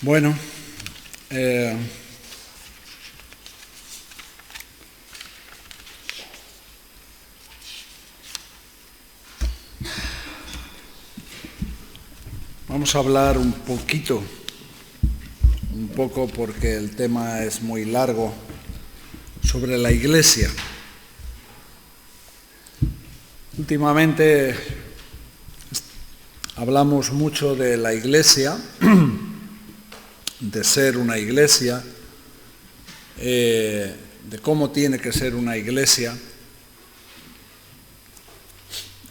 Bueno, vamos a hablar un poco porque el tema es muy largo, sobre la Iglesia. Últimamente hablamos mucho de la Iglesia, de ser una iglesia, de cómo tiene que ser una iglesia.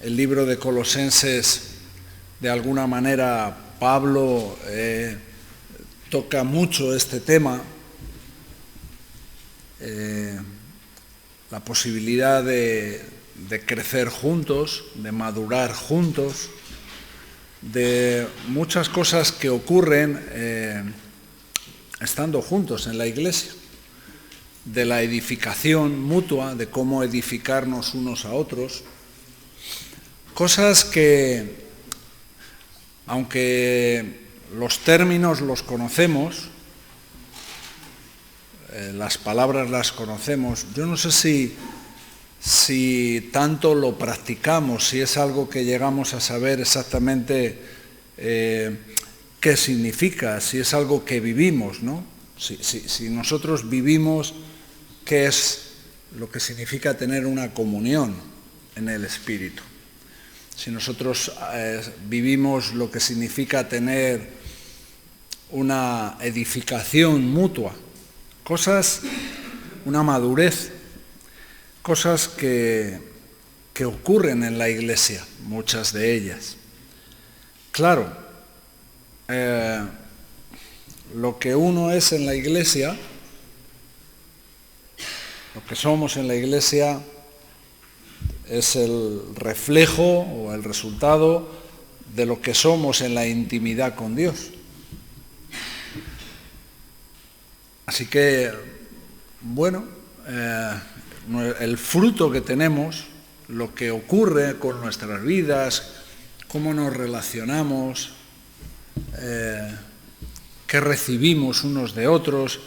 El libro de Colosenses, de alguna manera, Pablo toca mucho este tema, la posibilidad de crecer juntos, de madurar juntos, de muchas cosas que ocurren estando juntos en la iglesia, de la edificación mutua, de cómo edificarnos unos a otros, cosas que, aunque los términos los conocemos, las palabras las conocemos, yo no sé si tanto lo practicamos, si es algo que llegamos a saber exactamente qué significa, si es algo que vivimos, ¿no? Si nosotros vivimos qué es lo que significa tener una comunión en el Espíritu, si nosotros vivimos lo que significa tener una edificación mutua, cosas, una madurez, cosas que ocurren en la iglesia, muchas de ellas. Claro, lo que uno es en la iglesia, lo que somos en la iglesia, es el reflejo o el resultado de lo que somos en la intimidad con Dios. Así que, bueno, el fruto que tenemos, lo que ocurre con nuestras vidas, cómo nos relacionamos, qué recibimos unos de otros.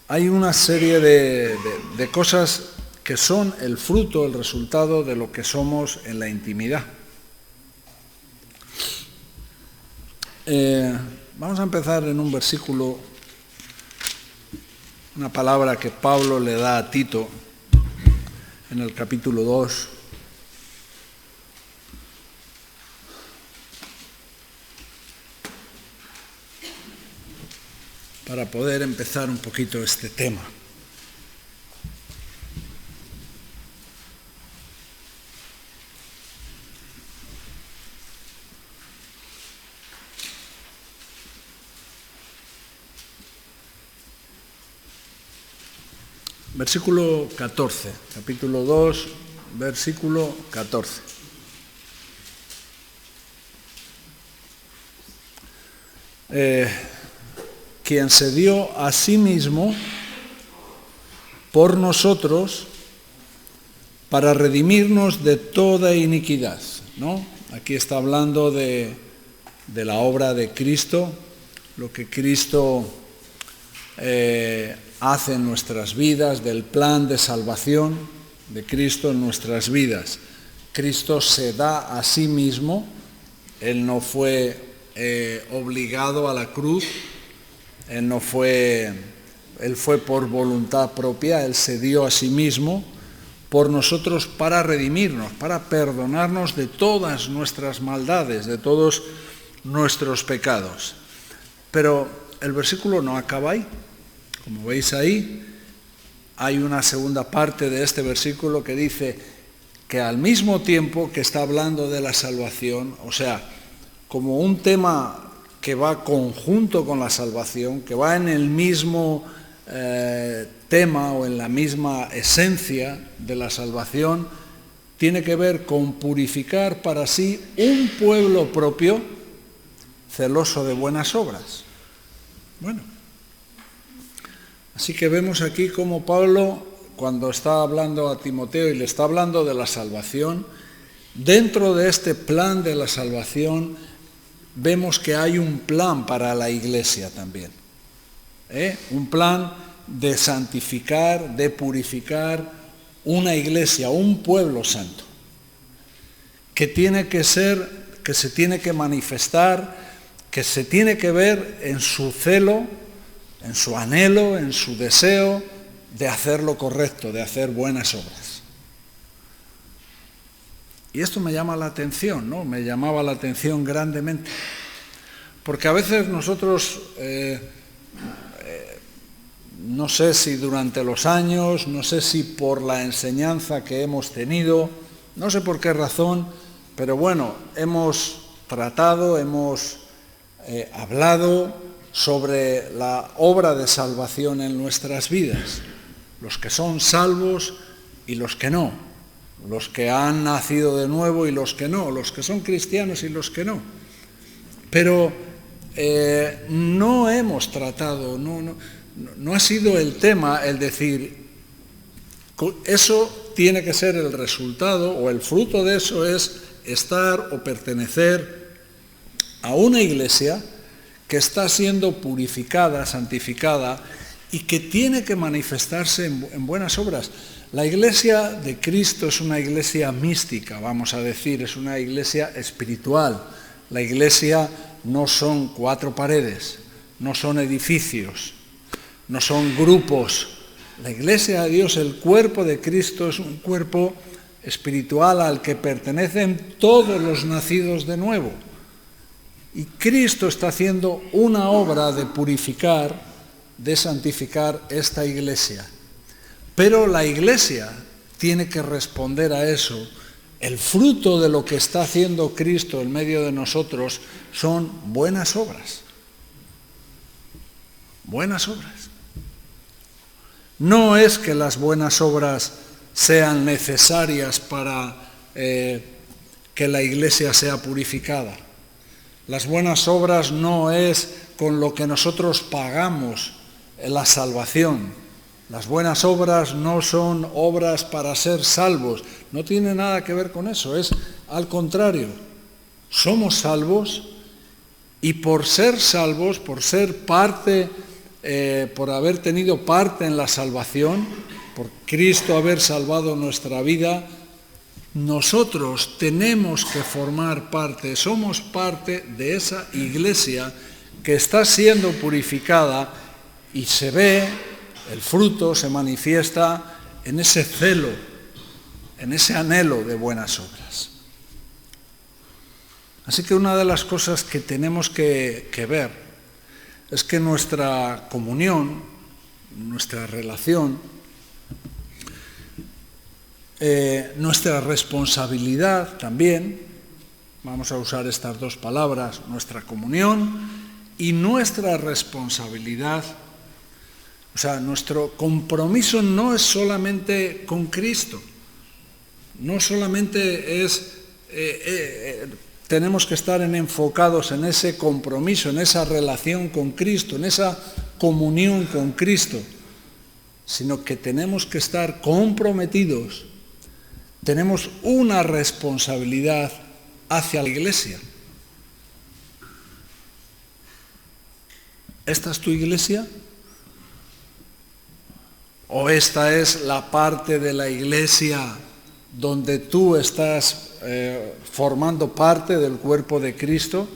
Hay una serie de cosas que son el fruto, el resultado de lo que somos en la intimidad. Vamos a empezar en un versículo, una palabra que Pablo le da a Tito en el capítulo 2. Para poder empezar un poquito este tema. Versículo 14, capítulo 2, versículo 14. Quien se dio a sí mismo por nosotros para redimirnos de toda iniquidad, ¿no? Aquí está hablando de la obra de Cristo, lo que Cristo hace en nuestras vidas, del plan de salvación de Cristo en nuestras vidas. Cristo se da a sí mismo, Él no fue obligado a la cruz, Él fue por voluntad propia, Él se dio a sí mismo por nosotros para redimirnos, para perdonarnos de todas nuestras maldades, de todos nuestros pecados. Pero el versículo no acaba ahí. Como veis ahí, hay una segunda parte de este versículo que dice que al mismo tiempo que está hablando de la salvación, o sea, como un tema que va conjunto con la salvación, que va en el mismo tema o en la misma esencia de la salvación, tiene que ver con purificar para sí un pueblo propio, celoso de buenas obras. Bueno, así que vemos aquí cómo Pablo, cuando está hablando a Timoteo y le está hablando de la salvación, dentro de este plan de la salvación vemos que hay un plan para la iglesia también. Un plan de santificar, de purificar una iglesia, un pueblo santo, que tiene que ser, que se tiene que manifestar, que se tiene que ver en su celo, en su anhelo, en su deseo de hacer lo correcto, de hacer buenas obras. Y esto me llama la atención, ¿no? Me llamaba la atención grandemente, porque a veces nosotros, no sé si durante los años, no sé si por la enseñanza que hemos tenido, no sé por qué razón, pero bueno, hemos tratado, hemos hablado sobre la obra de salvación en nuestras vidas, los que son salvos y los que no, los que han nacido de nuevo y los que no, los que son cristianos y los que no. Pero no hemos tratado, no ha sido el tema el decir, eso tiene que ser el resultado o el fruto de eso es estar o pertenecer a una iglesia que está siendo purificada, santificada y que tiene que manifestarse en buenas obras. La iglesia de Cristo es una iglesia mística, vamos a decir, es una iglesia espiritual. La iglesia no son 4 paredes, no son edificios, no son grupos. La iglesia de Dios, el cuerpo de Cristo, es un cuerpo espiritual al que pertenecen todos los nacidos de nuevo. Y Cristo está haciendo una obra de purificar, de santificar esta iglesia. Pero la iglesia tiene que responder a eso. El fruto de lo que está haciendo Cristo en medio de nosotros son buenas obras. Buenas obras. No es que las buenas obras sean necesarias para que la iglesia sea purificada. Las buenas obras no es con lo que nosotros pagamos la salvación. Las buenas obras no son obras para ser salvos. No tiene nada que ver con eso. Es al contrario. Somos salvos y por ser salvos, por ser parte, por haber tenido parte en la salvación, por Cristo haber salvado nuestra vida, nosotros tenemos que formar parte, somos parte de esa iglesia que está siendo purificada y se ve, el fruto se manifiesta en ese celo, en ese anhelo de buenas obras. Así que una de las cosas que tenemos que ver es que nuestra comunión, nuestra relación, nuestra responsabilidad también, vamos a usar estas 2 palabras, nuestra comunión y nuestra responsabilidad, o sea, nuestro compromiso no es solamente con Cristo, no solamente es, tenemos que estar enfocados en ese compromiso, en esa relación con Cristo, en esa comunión con Cristo, sino que tenemos que estar comprometidos. Tenemos una responsabilidad hacia la iglesia. ¿Esta es tu iglesia? ¿O esta es la parte de la iglesia donde tú estás formando parte del cuerpo de Cristo?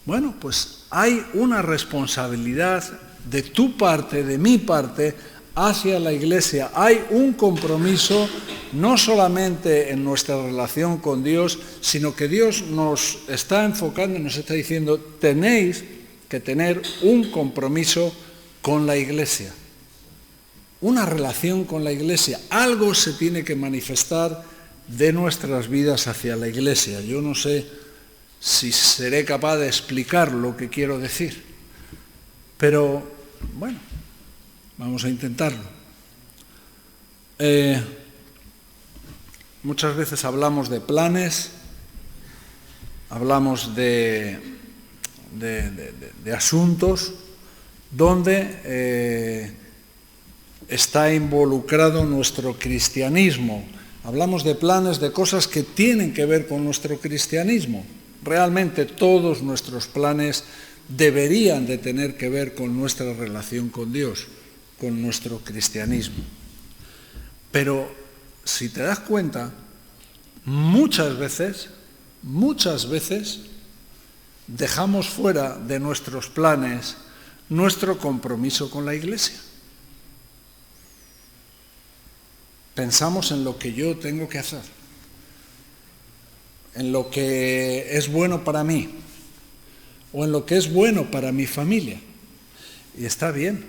Bueno, pues hay una responsabilidad de tu parte, de mi parte, hacia la iglesia. Hay un compromiso no solamente en nuestra relación con Dios, sino que Dios nos está enfocando y nos está diciendo, tenéis que tener un compromiso con la iglesia, una relación con la iglesia. Algo se tiene que manifestar de nuestras vidas hacia la iglesia. Yo no sé si seré capaz de explicar lo que quiero decir, pero bueno, vamos a intentarlo. Muchas veces hablamos de planes, hablamos de asuntos donde está involucrado nuestro cristianismo. Hablamos de planes, de cosas que tienen que ver con nuestro cristianismo. Realmente todos nuestros planes deberían de tener que ver con nuestra relación con Dios, con nuestro cristianismo. Pero si te das cuenta, muchas veces dejamos fuera de nuestros planes nuestro compromiso con la Iglesia. Pensamos en lo que yo tengo que hacer, en lo que es bueno para mí, o en lo que es bueno para mi familia. Y está bien.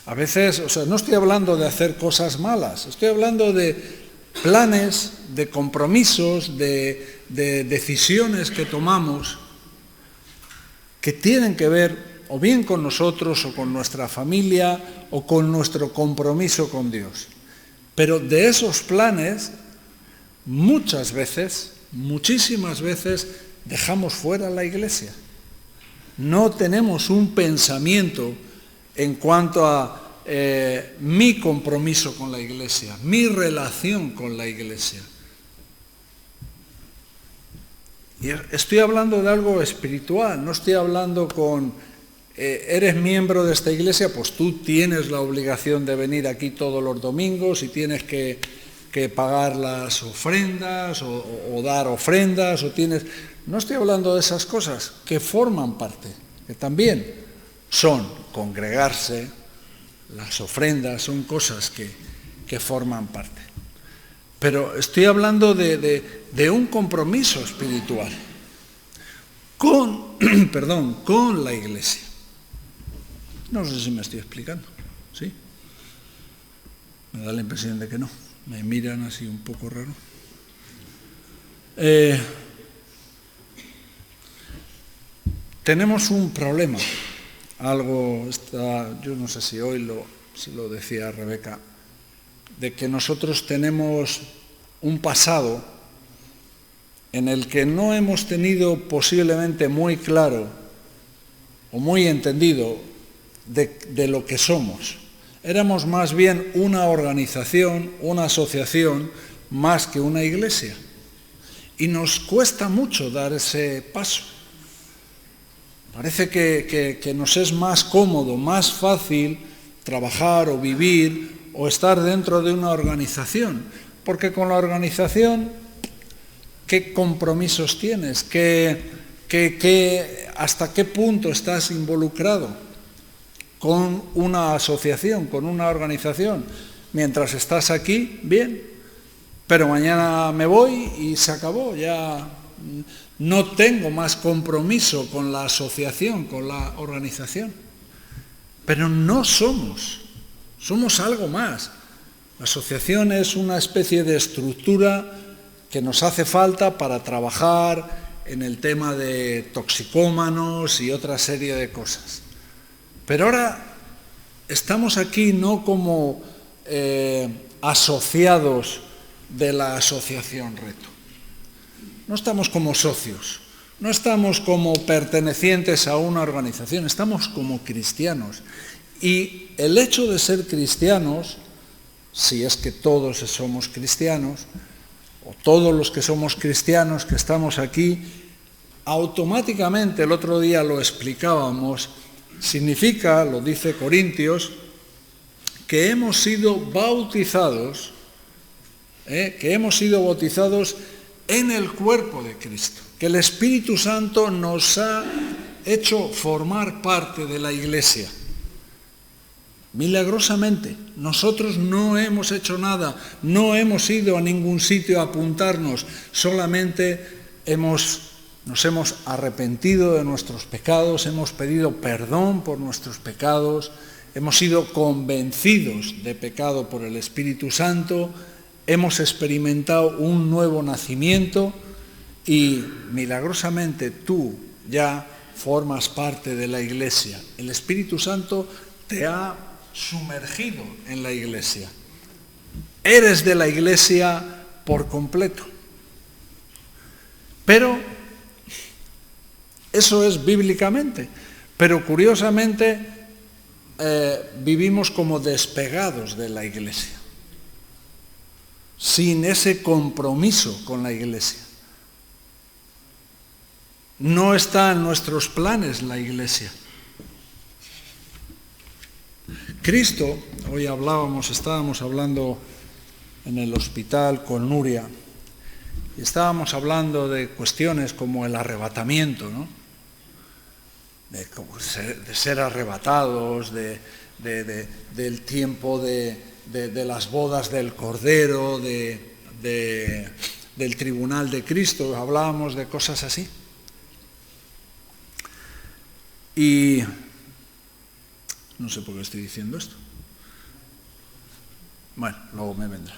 A veces, no estoy hablando de hacer cosas malas, estoy hablando de planes, de compromisos, de decisiones que tomamos que tienen que ver o bien con nosotros o con nuestra familia o con nuestro compromiso con Dios. Pero de esos planes, muchísimas veces, dejamos fuera la Iglesia. No tenemos un pensamiento en cuanto a mi compromiso con la Iglesia, mi relación con la Iglesia. Y estoy hablando de algo espiritual, no estoy hablando con, eres miembro de esta iglesia, pues tú tienes la obligación de venir aquí todos los domingos y tienes que pagar las ofrendas o dar ofrendas, No estoy hablando de esas cosas que forman parte, que también son congregarse, las ofrendas son cosas que forman parte. Pero estoy hablando de un compromiso espiritual con la Iglesia. No sé si me estoy explicando, ¿sí? Me da la impresión de que no. Me miran así un poco raro. Tenemos un problema. Yo no sé si hoy si lo decía Rebeca, de que nosotros tenemos un pasado en el que no hemos tenido posiblemente muy claro o muy entendido de lo que somos. Éramos más bien una organización, una asociación, más que una iglesia. Y nos cuesta mucho dar ese paso. Parece que nos es más cómodo, más fácil trabajar o vivir o estar dentro de una organización, porque con la organización, ¿qué compromisos tienes? ¿Hasta qué punto estás involucrado con una asociación, con una organización? Mientras estás aquí, bien, pero mañana me voy y se acabó, ya no tengo más compromiso con la asociación, con la organización. Pero no somos algo más. La asociación es una especie de estructura que nos hace falta para trabajar en el tema de toxicómanos y otra serie de cosas. Pero ahora estamos aquí no como asociados de la asociación Reto. No estamos como socios, no estamos como pertenecientes a una organización, estamos como cristianos. Y el hecho de ser cristianos, si es que todos somos cristianos, o todos los que somos cristianos que estamos aquí, automáticamente, el otro día lo explicábamos, significa, lo dice Corintios, que hemos sido bautizados en el cuerpo de Cristo, que el Espíritu Santo nos ha hecho formar parte de la Iglesia. Milagrosamente, nosotros no hemos hecho nada, no hemos ido a ningún sitio a apuntarnos, solamente nos hemos arrepentido de nuestros pecados, hemos pedido perdón por nuestros pecados, hemos sido convencidos de pecado por el Espíritu Santo, hemos experimentado un nuevo nacimiento y milagrosamente tú ya formas parte de la Iglesia. El Espíritu Santo te ha sumergido en la Iglesia. Eres de la Iglesia por completo. Pero eso es bíblicamente. Pero curiosamente vivimos como despegados de la Iglesia, sin ese compromiso con la Iglesia. No está en nuestros planes la iglesia. Cristo, hoy estábamos hablando en el hospital con Nuria, y estábamos hablando de cuestiones como el arrebatamiento, ¿no? De ser arrebatados, del tiempo de las bodas del Cordero, del tribunal de Cristo. Hablábamos de cosas así. Y no sé por qué estoy diciendo esto. Bueno, luego me vendrá.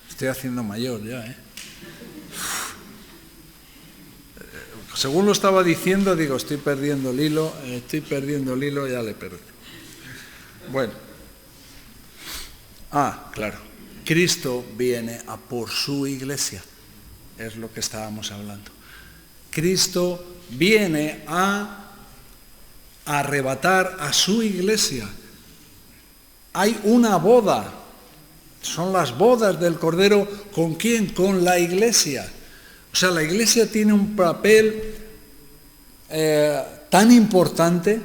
Estoy haciendo mayor ya, ¿eh? Según lo estaba diciendo, digo, estoy perdiendo el hilo, ya le perdí. Bueno. Claro. Cristo viene a por su iglesia. Es lo que estábamos hablando. Cristo viene a arrebatar a su iglesia. Hay una boda. Son las bodas del Cordero. ¿Con quién? Con la iglesia. O sea, la iglesia tiene un papel tan importante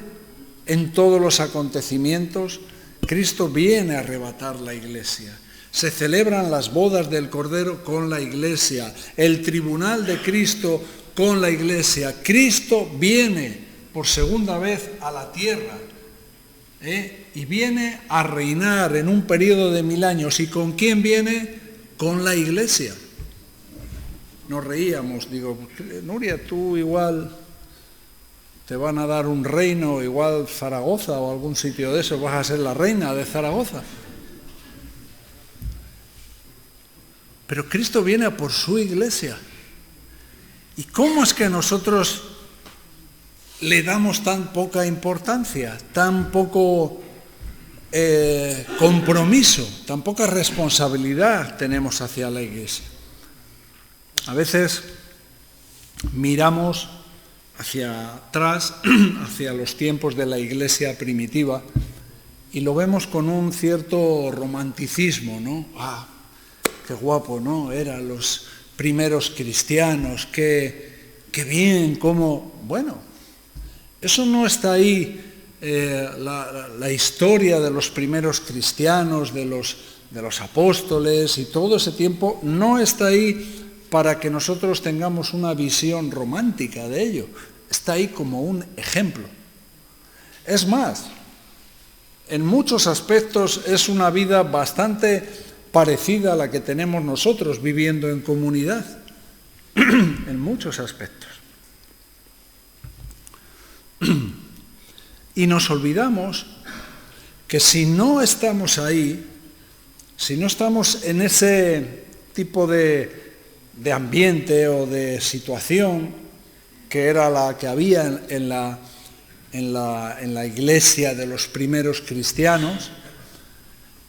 en todos los acontecimientos. Cristo viene a arrebatar la iglesia. Se celebran las bodas del Cordero con la iglesia. El tribunal de Cristo con la iglesia. Cristo viene por segunda vez a la tierra. Y viene a reinar en un periodo de 1000 años. ¿Y con quién viene? Con la iglesia. Nos reíamos, digo, Nuria, tú igual te van a dar un reino, igual Zaragoza o algún sitio de eso, vas a ser la reina de Zaragoza. Pero Cristo viene a por su iglesia. ¿Y cómo es que nosotros le damos tan poca importancia, tan poco compromiso, tan poca responsabilidad tenemos hacia la iglesia? A veces miramos hacia atrás, hacia los tiempos de la iglesia primitiva, y lo vemos con un cierto romanticismo, ¿no? Qué guapo, ¿no? Eran los primeros cristianos, qué bien, cómo... Bueno, eso no está ahí, la historia de los primeros cristianos, de los apóstoles y todo ese tiempo, no está ahí para que nosotros tengamos una visión romántica de ello. Está ahí como un ejemplo. Es más, en muchos aspectos es una vida bastante parecida a la que tenemos nosotros viviendo en comunidad. En muchos aspectos. Y nos olvidamos que si no estamos ahí, si no estamos en ese tipo de ambiente o de situación que era la que había en la iglesia de los primeros cristianos,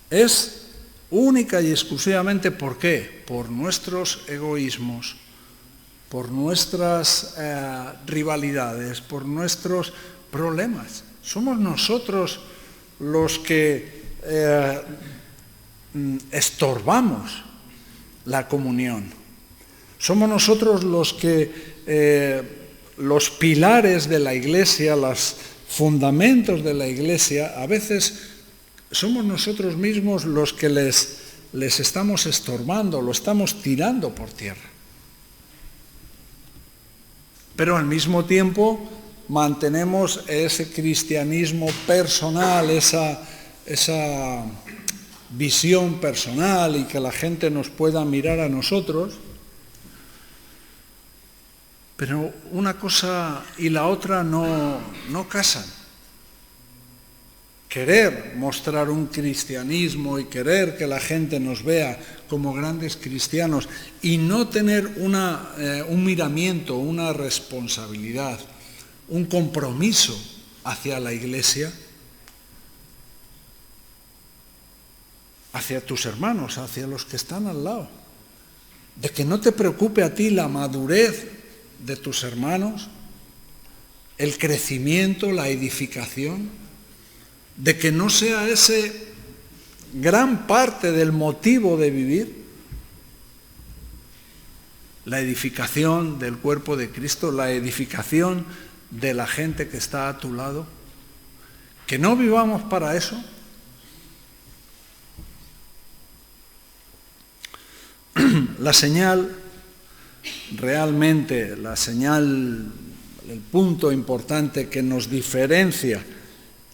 es única y exclusivamente ¿por qué? Por nuestros egoísmos, por nuestras rivalidades, por nuestros problemas. Somos nosotros los que estorbamos la comunión. Somos nosotros los que, los pilares de la iglesia, los fundamentos de la iglesia, a veces somos nosotros mismos los que les estamos estorbando, lo estamos tirando por tierra. Pero al mismo tiempo mantenemos ese cristianismo personal, esa visión personal y que la gente nos pueda mirar a nosotros. Pero una cosa y la otra no casan. Querer mostrar un cristianismo y querer que la gente nos vea como grandes cristianos y no tener un miramiento, una responsabilidad, un compromiso hacia la iglesia, hacia tus hermanos, hacia los que están al lado, de que no te preocupe a ti la madurez de tus hermanos, el crecimiento, la edificación, de que no sea ese gran parte del motivo de vivir. la edificación del cuerpo de Cristo, la edificación de la gente que está a tu lado. Que no vivamos para eso. La señal, realmente, el punto importante que nos diferencia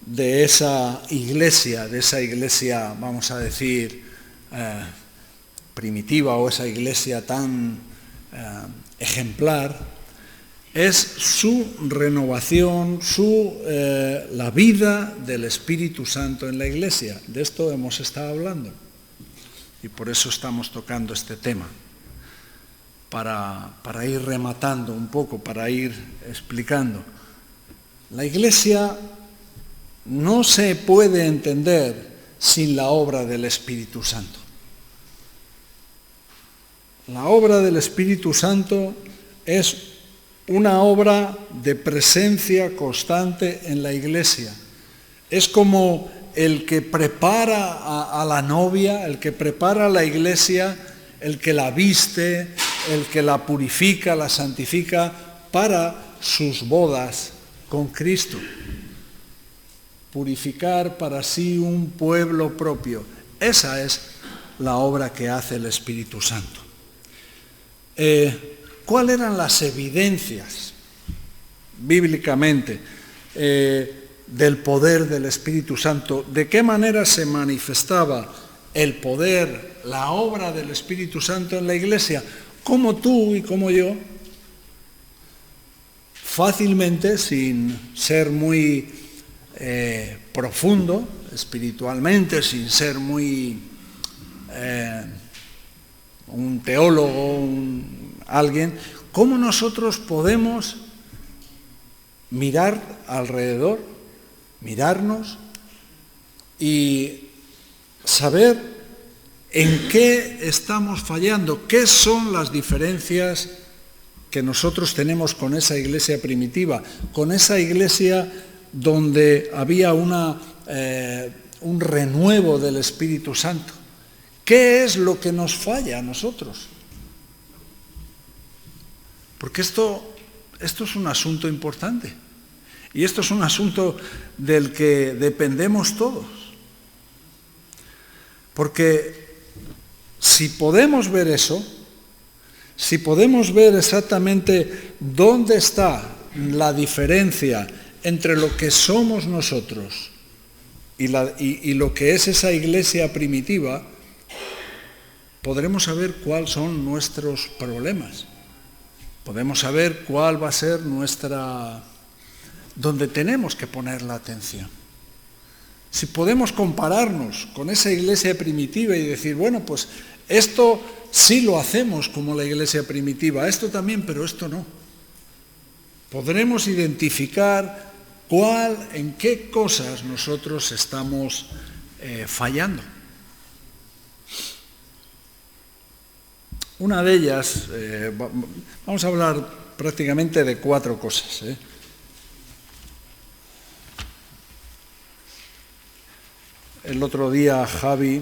de esa iglesia, vamos a decir, primitiva, o esa iglesia tan ejemplar, es su renovación, la vida del Espíritu Santo en la iglesia. De esto hemos estado hablando. Y por eso estamos tocando este tema, para ir rematando un poco, para ir explicando. La Iglesia no se puede entender sin la obra del Espíritu Santo. La obra del Espíritu Santo es una obra de presencia constante en la Iglesia. Es como el que prepara a la novia, el que prepara a la iglesia, el que la viste, el que la purifica, la santifica para sus bodas con Cristo. Purificar para sí un pueblo propio. Esa es la obra que hace el Espíritu Santo. ¿Cuáles eran las evidencias bíblicamente del poder del Espíritu Santo? ¿De qué manera se manifestaba el poder, la obra del Espíritu Santo en la iglesia? Como tú y como yo, fácilmente, sin ser muy profundo espiritualmente, sin ser muy un teólogo, alguien, ¿cómo nosotros podemos mirar alrededor, mirarnos y saber en qué estamos fallando, qué son las diferencias que nosotros tenemos con esa iglesia primitiva, con esa iglesia donde había un renuevo del Espíritu Santo? ¿Qué es lo que nos falla a nosotros? Porque esto es un asunto importante. Y esto es un asunto del que dependemos todos. Porque si podemos ver eso, si podemos ver exactamente dónde está la diferencia entre lo que somos nosotros y lo que es esa iglesia primitiva, podremos saber cuáles son nuestros problemas. Podemos saber cuál va a ser donde tenemos que poner la atención. Si podemos compararnos con esa iglesia primitiva y decir, bueno, pues esto sí lo hacemos como la iglesia primitiva, esto también, pero esto no. Podremos identificar en qué cosas nosotros estamos fallando. Una de ellas, vamos a hablar prácticamente de 4 cosas. El otro día Javi,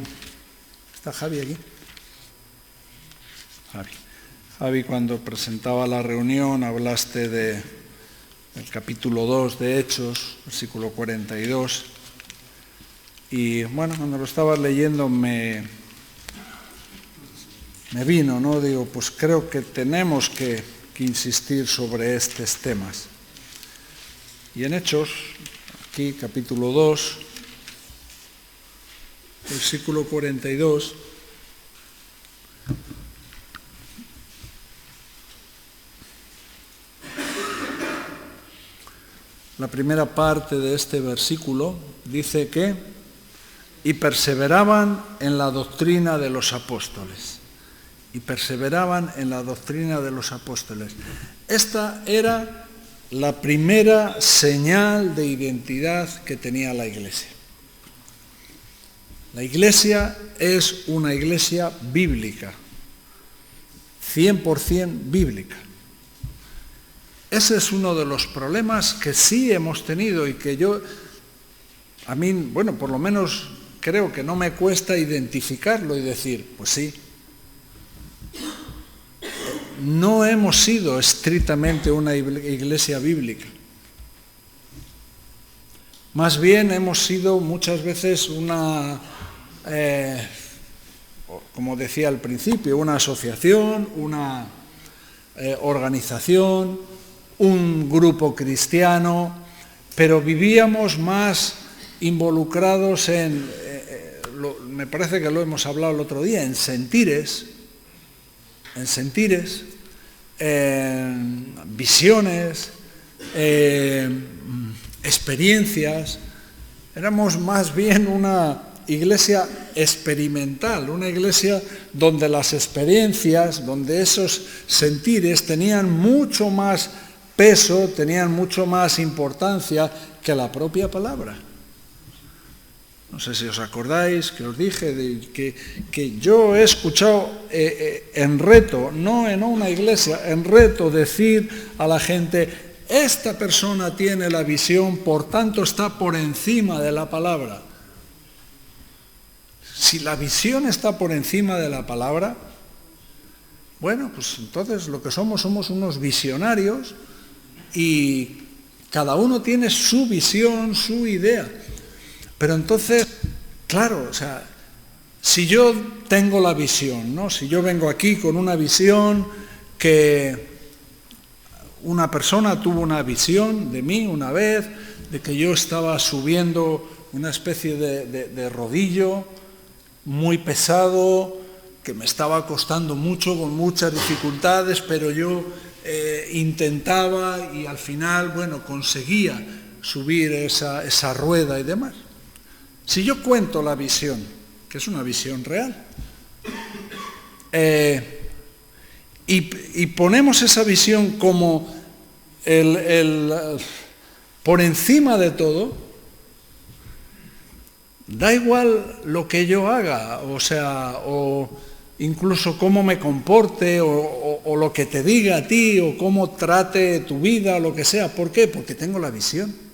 ¿está Javi aquí? Javi, cuando presentaba la reunión hablaste del capítulo 2 de Hechos, versículo 42, y bueno, cuando lo estabas leyendo me vino, ¿no? Digo, pues creo que tenemos que insistir sobre estos temas. Y en Hechos, aquí capítulo 2, versículo 42, la primera parte de este versículo dice que y perseveraban en la doctrina de los apóstoles. Y perseveraban en la doctrina de los apóstoles. Esta era la primera señal de identidad que tenía la iglesia. La iglesia es una iglesia bíblica, 100% bíblica. Ese es uno de los problemas que sí hemos tenido y que a mí, bueno, por lo menos creo que no me cuesta identificarlo y decir, pues sí, no hemos sido estrictamente una iglesia bíblica. Más bien hemos sido muchas veces una, como decía al principio, una asociación, una organización, un grupo cristiano, pero vivíamos más involucrados me parece que lo hemos hablado el otro día, en sentires, visiones, experiencias. Éramos más bien una iglesia experimental, una iglesia donde las experiencias, donde esos sentires tenían mucho más peso, tenían mucho más importancia que la propia palabra. No sé si os acordáis que os dije que yo he escuchado en reto, no en una iglesia, en reto decir a la gente: esta persona tiene la visión, por tanto está por encima de la palabra. Si la visión está por encima de la palabra, bueno, pues entonces lo que somos unos visionarios y cada uno tiene su visión, su idea. Pero entonces, claro, o sea, si yo tengo la visión, ¿no? Si yo vengo aquí con una visión, que una persona tuvo una visión de mí una vez, de que yo estaba subiendo una especie de rodillo muy pesado, que me estaba costando mucho, con muchas dificultades, pero yo intentaba y al final, bueno, conseguía subir esa rueda y demás. Si yo cuento la visión, que es una visión real, y ponemos esa visión como por encima de todo, da igual lo que yo haga, o incluso cómo me comporte, o lo que te diga a ti, o cómo trate tu vida, o lo que sea. ¿Por qué? Porque tengo la visión.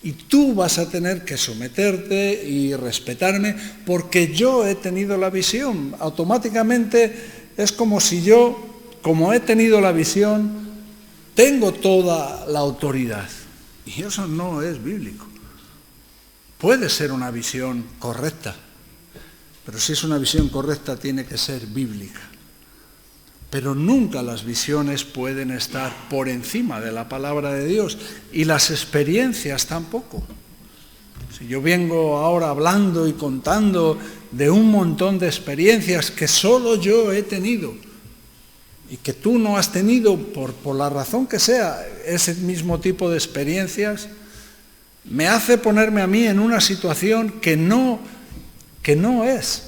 Y tú vas a tener que someterte y respetarme porque yo he tenido la visión. Automáticamente es como si yo, como he tenido la visión, tengo toda la autoridad. Y eso no es bíblico. Puede ser una visión correcta, pero si es una visión correcta tiene que ser bíblica. Pero nunca las visiones pueden estar por encima de la palabra de Dios, y las experiencias tampoco. Si yo vengo ahora hablando y contando de un montón de experiencias que solo yo he tenido y que tú no has tenido por la razón que sea, ese mismo tipo de experiencias, me hace ponerme a mí en una situación que no es.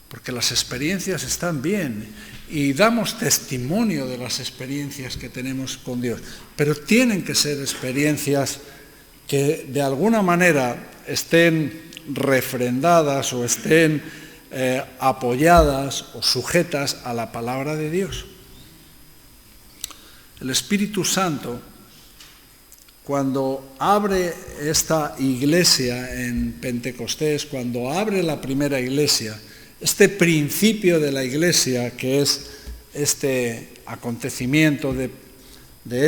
Porque las experiencias están bien y damos testimonio de las experiencias que tenemos con Dios, pero tienen que ser experiencias que de alguna manera estén refrendadas o estén apoyadas o sujetas a la palabra de Dios. El Espíritu Santo, cuando abre esta iglesia en Pentecostés, cuando abre la primera iglesia, este principio de la iglesia, que es este acontecimiento de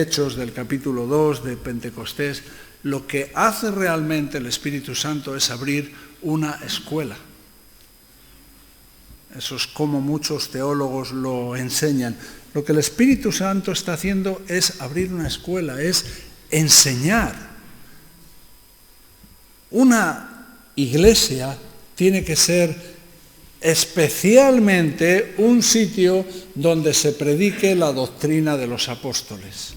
Hechos del capítulo 2 de Pentecostés, lo que hace realmente el Espíritu Santo es abrir una escuela. Eso es como muchos teólogos lo enseñan. Lo que el Espíritu Santo está haciendo es abrir una escuela, es enseñar. Una iglesia tiene que ser especialmente un sitio donde se predique la doctrina de los apóstoles.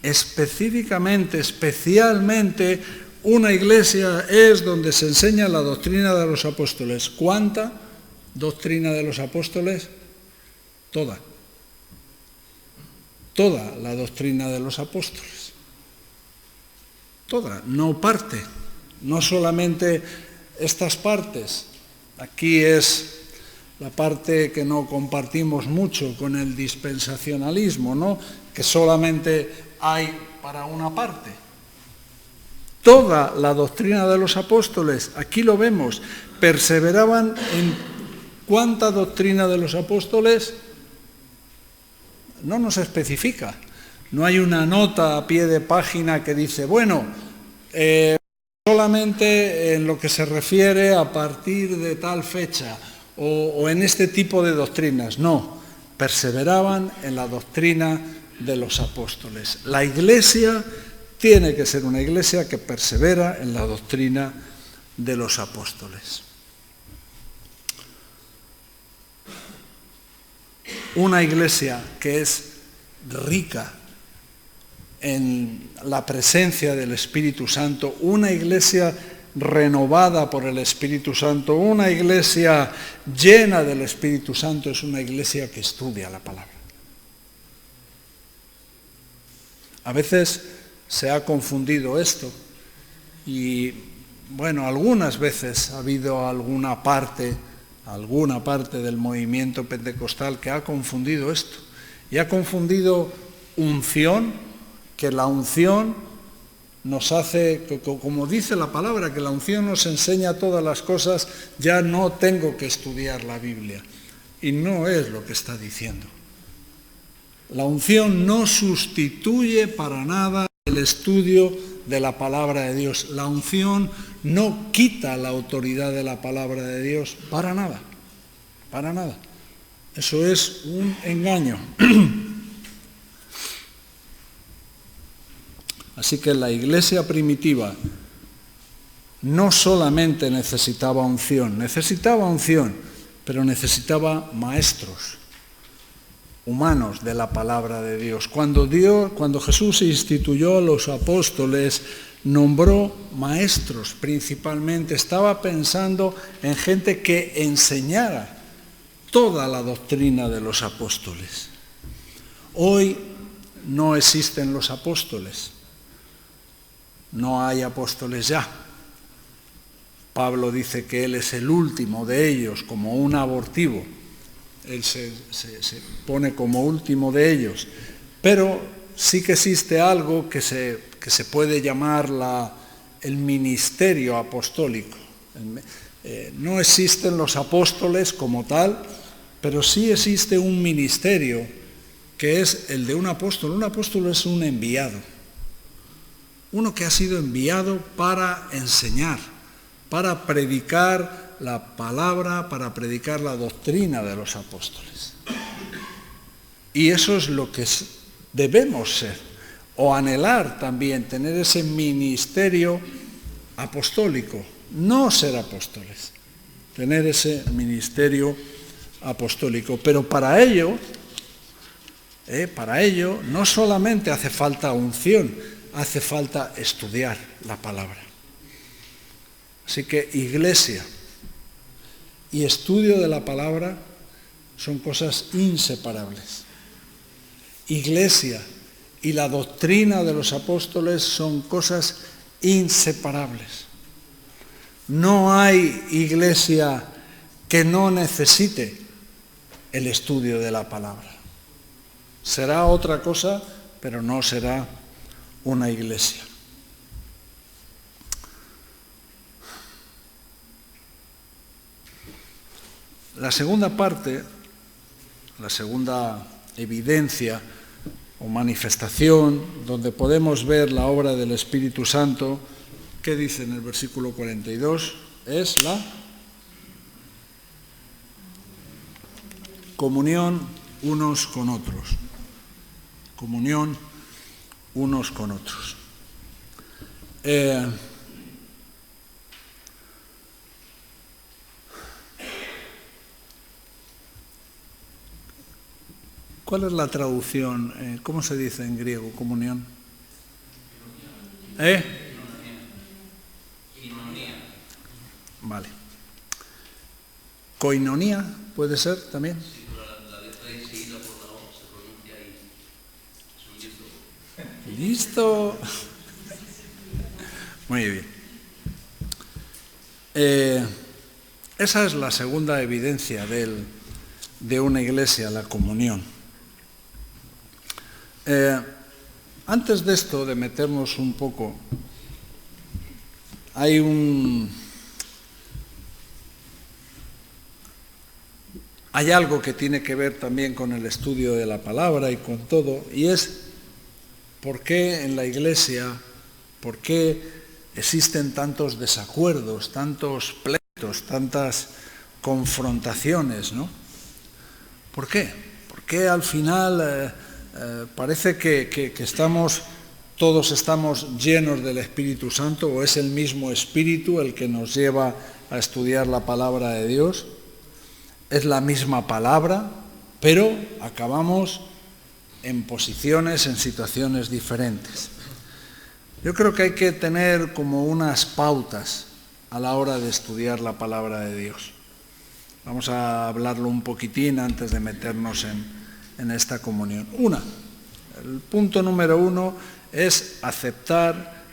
Específicamente, especialmente, una iglesia es donde se enseña la doctrina de los apóstoles. ¿Cuánta doctrina de los apóstoles? Toda. Toda la doctrina de los apóstoles. Toda, no parte. No solamente estas partes. Aquí es la parte que no compartimos mucho con el dispensacionalismo, ¿no? Que solamente hay para una parte. Toda la doctrina de los apóstoles, aquí lo vemos, perseveraban en ¿Cuánta doctrina de los apóstoles? No nos especifica. No hay una nota a pie de página que dice, bueno, solamente en lo que se refiere a partir de tal fecha o en este tipo de doctrinas. No, perseveraban en la doctrina de los apóstoles. La Iglesia tiene que ser una Iglesia que persevera en la doctrina de los apóstoles. Una Iglesia que es rica en la presencia del Espíritu Santo, una Iglesia renovada por el Espíritu Santo, una Iglesia llena del Espíritu Santo, es una Iglesia que estudia la palabra. A veces se ha confundido esto y, bueno, algunas veces ha habido alguna parte del movimiento pentecostal que ha confundido esto y ha confundido unción, que la unción nos hace, como dice la palabra, que la unción nos enseña todas las cosas, ya no tengo que estudiar la Biblia. Y no es lo que está diciendo. La unción no sustituye para nada el estudio de la palabra de Dios. La unción no quita la autoridad de la palabra de Dios para nada, para nada. Eso es un engaño. Así que la Iglesia primitiva no solamente necesitaba unción, pero necesitaba maestros humanos de la palabra de Dios. Cuando Jesús instituyó a los apóstoles, nombró maestros principalmente, estaba pensando en gente que enseñara toda la doctrina de los apóstoles. Hoy no existen los apóstoles, no hay apóstoles ya. Pablo dice que él es el último de ellos, como un abortivo. Él se pone como último de ellos. Pero sí que existe algo que se puede llamar el ministerio apostólico. No existen los apóstoles como tal, pero sí existe un ministerio que es el de un apóstol. Un apóstol es un enviado. Uno que ha sido enviado para enseñar, para predicar la palabra, para predicar la doctrina de los apóstoles. Y eso es lo que debemos ser, o anhelar también, tener ese ministerio apostólico, no ser apóstoles, tener ese ministerio apostólico. Pero para ello no solamente hace falta unción, hace falta estudiar la palabra. Así que Iglesia y estudio de la palabra son cosas inseparables. Iglesia y la doctrina de los apóstoles son cosas inseparables. No hay iglesia que no necesite el estudio de la palabra. Será otra cosa, pero no será una iglesia. La segunda parte, la segunda evidencia o manifestación donde podemos ver la obra del Espíritu Santo, ¿qué dice en el versículo 42? Es la comunión unos con otros. Comunión unos con otros. ¿Cuál es la traducción? ¿Cómo se dice en griego comunión? Vale. ¿Koinonía puede ser también? Sí, pero la letra I seguida por la O se pronuncia I. Es un Listo. Muy bien. Esa es la segunda evidencia de una iglesia, la comunión. Antes de esto, de meternos un poco, hay hay algo que tiene que ver también con el estudio de la palabra y con todo, y es por qué en la Iglesia, por qué existen tantos desacuerdos, tantos pleitos, tantas confrontaciones, ¿no? ¿Por qué? ¿Por qué al final parece que todos estamos llenos del Espíritu Santo, o es el mismo Espíritu el que nos lleva a estudiar la palabra de Dios? Es la misma palabra, pero acabamos en posiciones, en situaciones diferentes. Yo creo que hay que tener como unas pautas a la hora de estudiar la palabra de Dios. Vamos a hablarlo un poquitín antes de meternos en esta comunión. El punto número 1 es aceptar,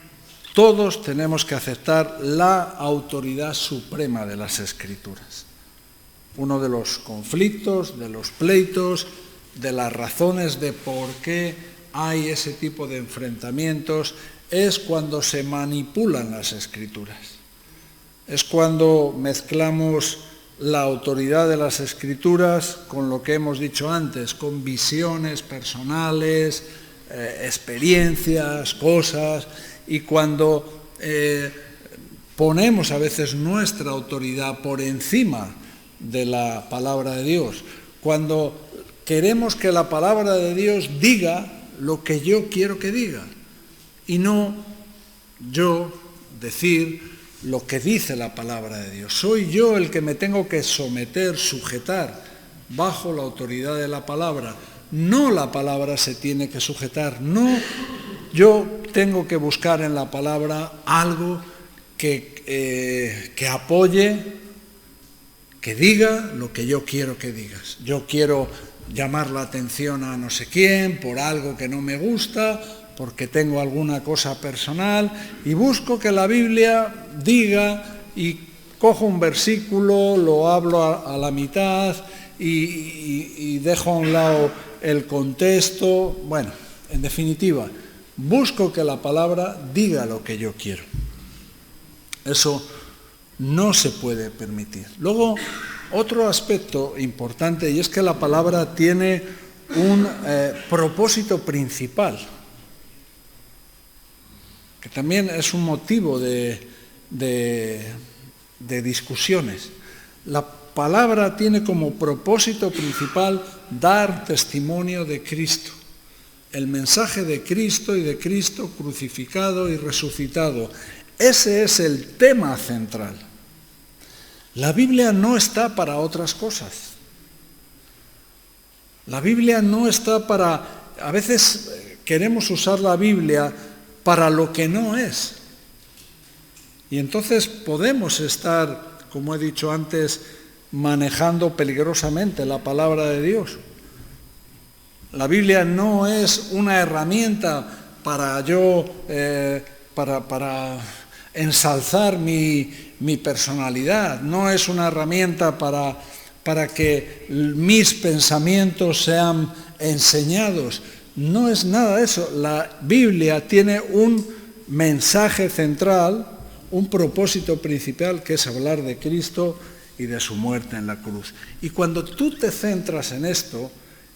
todos tenemos que aceptar la autoridad suprema de las Escrituras. Uno de los conflictos, de los pleitos, de las razones de por qué hay ese tipo de enfrentamientos, es cuando se manipulan las Escrituras. Es cuando mezclamos la autoridad de las Escrituras con lo que hemos dicho antes, con visiones personales, experiencias, cosas, y cuando ponemos a veces nuestra autoridad por encima de la palabra de Dios, cuando queremos que la palabra de Dios diga lo que yo quiero que diga y no yo decir lo que dice la palabra de Dios. Soy yo el que me tengo que someter, sujetar bajo la autoridad de la palabra. No la palabra se tiene que sujetar, no yo tengo que buscar en la palabra algo que apoye, que diga lo que yo quiero que digas. Yo quiero llamar la atención a no sé quién por algo que no me gusta, porque tengo alguna cosa personal, y busco que la Biblia diga, y cojo un versículo, lo hablo a la mitad y dejo a un lado el contexto. Bueno, en definitiva, busco que la palabra diga lo que yo quiero. Eso no se puede permitir. Luego, otro aspecto importante, y es que la palabra tiene un propósito principal, que también es un motivo de discusiones. La palabra tiene como propósito principal dar testimonio de Cristo, el mensaje de Cristo y de Cristo crucificado y resucitado. Ese es el tema central. La Biblia no está para otras cosas. La Biblia no está para... A veces queremos usar la Biblia para lo que no es. Y entonces podemos estar, como he dicho antes, manejando peligrosamente la palabra de Dios. La Biblia no es una herramienta para para ensalzar mi personalidad, no es una herramienta para que mis pensamientos sean enseñados. No es nada de eso. La Biblia tiene un mensaje central, un propósito principal, que es hablar de Cristo y de su muerte en la cruz. Y cuando tú te centras en esto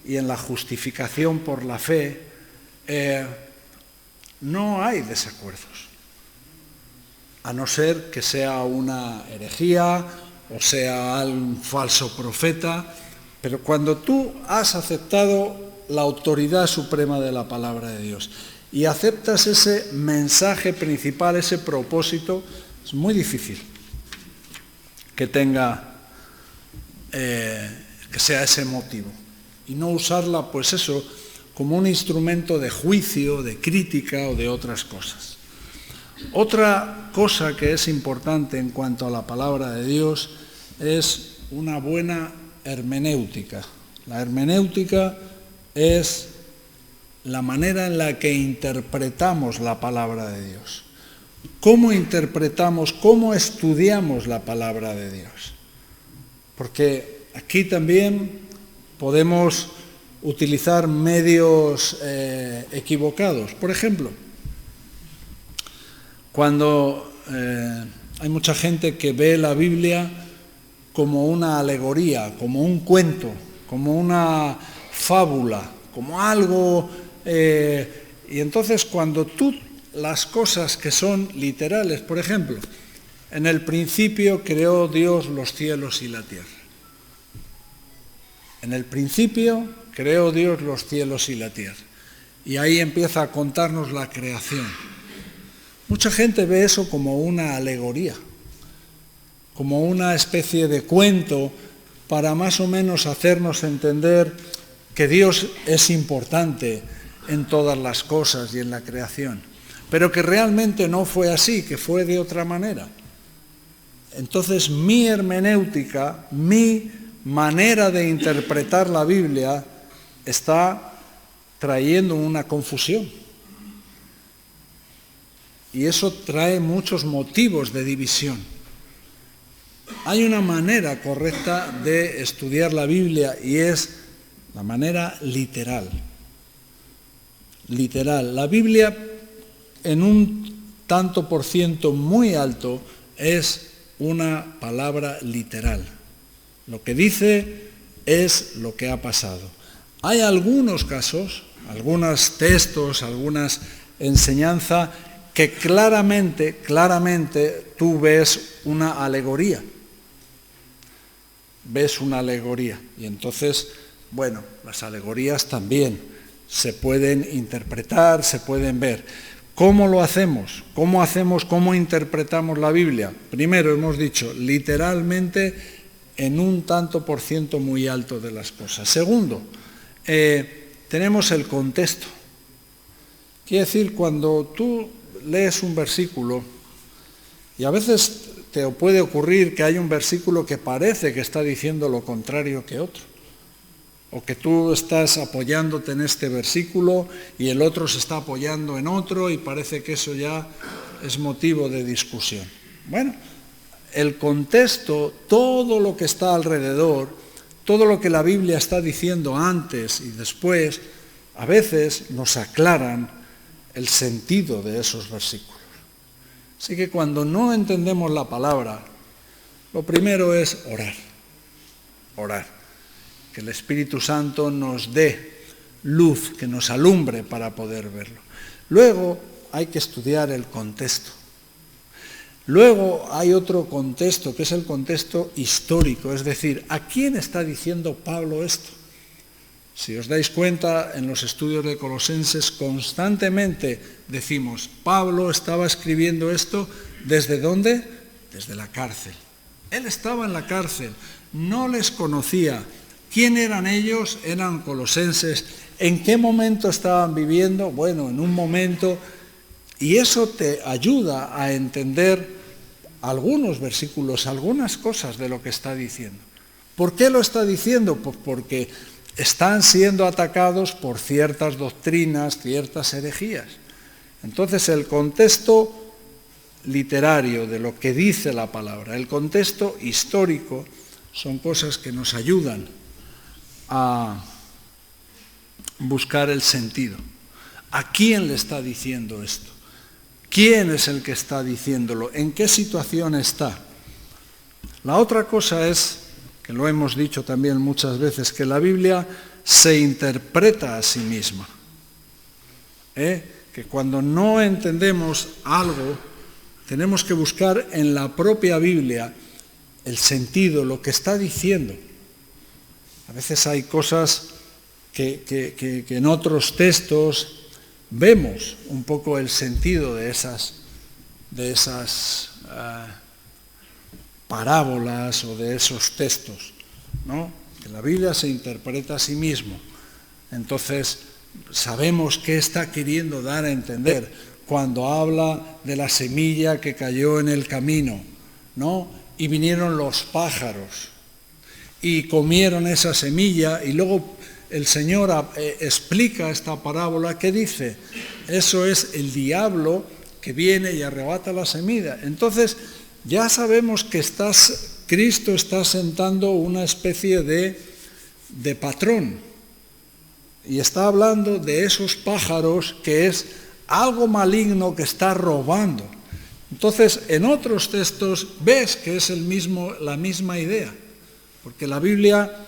y en la justificación por la fe, no hay desacuerdos, a no ser que sea una herejía o sea un falso profeta. Pero cuando tú has aceptado la autoridad suprema de la palabra de Dios y aceptas ese mensaje principal, ese propósito, es muy difícil que sea ese motivo, y no usarla, pues eso, como un instrumento de juicio, de crítica o de otras cosas. Otra cosa que es importante en cuanto a la palabra de Dios es una buena hermenéutica. La hermenéutica es la manera en la que interpretamos la palabra de Dios. ¿Cómo interpretamos, cómo estudiamos la palabra de Dios? Porque aquí también podemos utilizar medios equivocados. Por ejemplo, cuando hay mucha gente que ve la Biblia como una alegoría, como un cuento, como una fábula, como algo... y entonces cuando tú las cosas que son literales, por ejemplo, en el principio creó Dios los cielos y la tierra. En el principio creó Dios los cielos y la tierra. Y ahí empieza a contarnos la creación. Mucha gente ve eso como una alegoría, como una especie de cuento para más o menos hacernos entender que Dios es importante en todas las cosas y en la creación, pero que realmente no fue así, que fue de otra manera. Entonces mi hermenéutica, mi manera de interpretar la Biblia está trayendo una confusión. Y eso trae muchos motivos de división. Hay una manera correcta de estudiar la Biblia y es la manera literal. Literal. La Biblia en un tanto por ciento muy alto es una palabra literal. Lo que dice es lo que ha pasado. Hay algunos casos, algunos textos, algunas enseñanzas que claramente tú ves una alegoría. Ves una alegoría. Y entonces, bueno, las alegorías también se pueden interpretar, se pueden ver. ¿Cómo lo hacemos? ¿Cómo interpretamos la Biblia? Primero hemos dicho, literalmente en un tanto por ciento muy alto de las cosas. Segundo, tenemos el contexto. Quiere decir, cuando tú lees un versículo, y a veces te puede ocurrir que hay un versículo que parece que está diciendo lo contrario que otro, o que tú estás apoyándote en este versículo y el otro se está apoyando en otro y parece que eso ya es motivo de discusión. Bueno, el contexto, todo lo que está alrededor, todo lo que la Biblia está diciendo antes y después, a veces nos aclaran el sentido de esos versículos. Así que cuando no entendemos la palabra, lo primero es orar. Orar. Que el Espíritu Santo nos dé luz, que nos alumbre para poder verlo. Luego hay que estudiar el contexto. Luego hay otro contexto, que es el contexto histórico, es decir, ¿a quién está diciendo Pablo esto? Si os dais cuenta, en los estudios de Colosenses constantemente decimos, Pablo estaba escribiendo esto, ¿desde dónde? Desde la cárcel. Él estaba en la cárcel, no les conocía. ¿Quién eran ellos? Eran colosenses. ¿En qué momento estaban viviendo? Bueno, en un momento. Y eso te ayuda a entender algunos versículos, algunas cosas de lo que está diciendo. ¿Por qué lo está diciendo? Pues porque están siendo atacados por ciertas doctrinas, ciertas herejías. Entonces el contexto literario de lo que dice la palabra, el contexto histórico, son cosas que nos ayudan a buscar el sentido. ¿A quién le está diciendo esto? ¿Quién es el que está diciéndolo? ¿En qué situación está? La otra cosa es, que lo hemos dicho también muchas veces, que la Biblia se interpreta a sí misma. Que cuando no entendemos algo, tenemos que buscar en la propia Biblia el sentido, lo que está diciendo. A veces hay cosas que en otros textos vemos un poco el sentido de esas parábolas o de esos textos, ¿no? Que la Biblia se interpreta a sí mismo. Entonces, sabemos qué está queriendo dar a entender cuando habla de la semilla que cayó en el camino, ¿no? Y vinieron los pájaros y comieron esa semilla y luego el Señor explica esta parábola que dice, eso es el diablo que viene y arrebata la semilla. Entonces, ya sabemos que Cristo está sentando una especie de patrón y está hablando de esos pájaros que es algo maligno que está robando. Entonces, en otros textos ves que es la misma idea. porque la Biblia,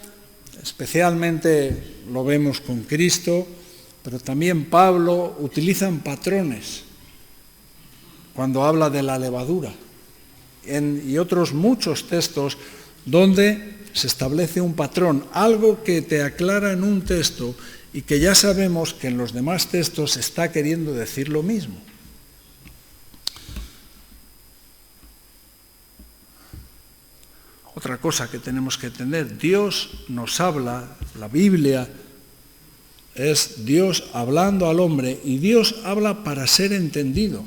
especialmente lo vemos con Cristo, pero también Pablo, utilizan patrones cuando habla de la levadura. Y otros muchos textos donde se establece un patrón, algo que te aclara en un texto y que ya sabemos que en los demás textos está queriendo decir lo mismo. Otra cosa que tenemos que entender, Dios nos habla, la Biblia es Dios hablando al hombre y Dios habla para ser entendido.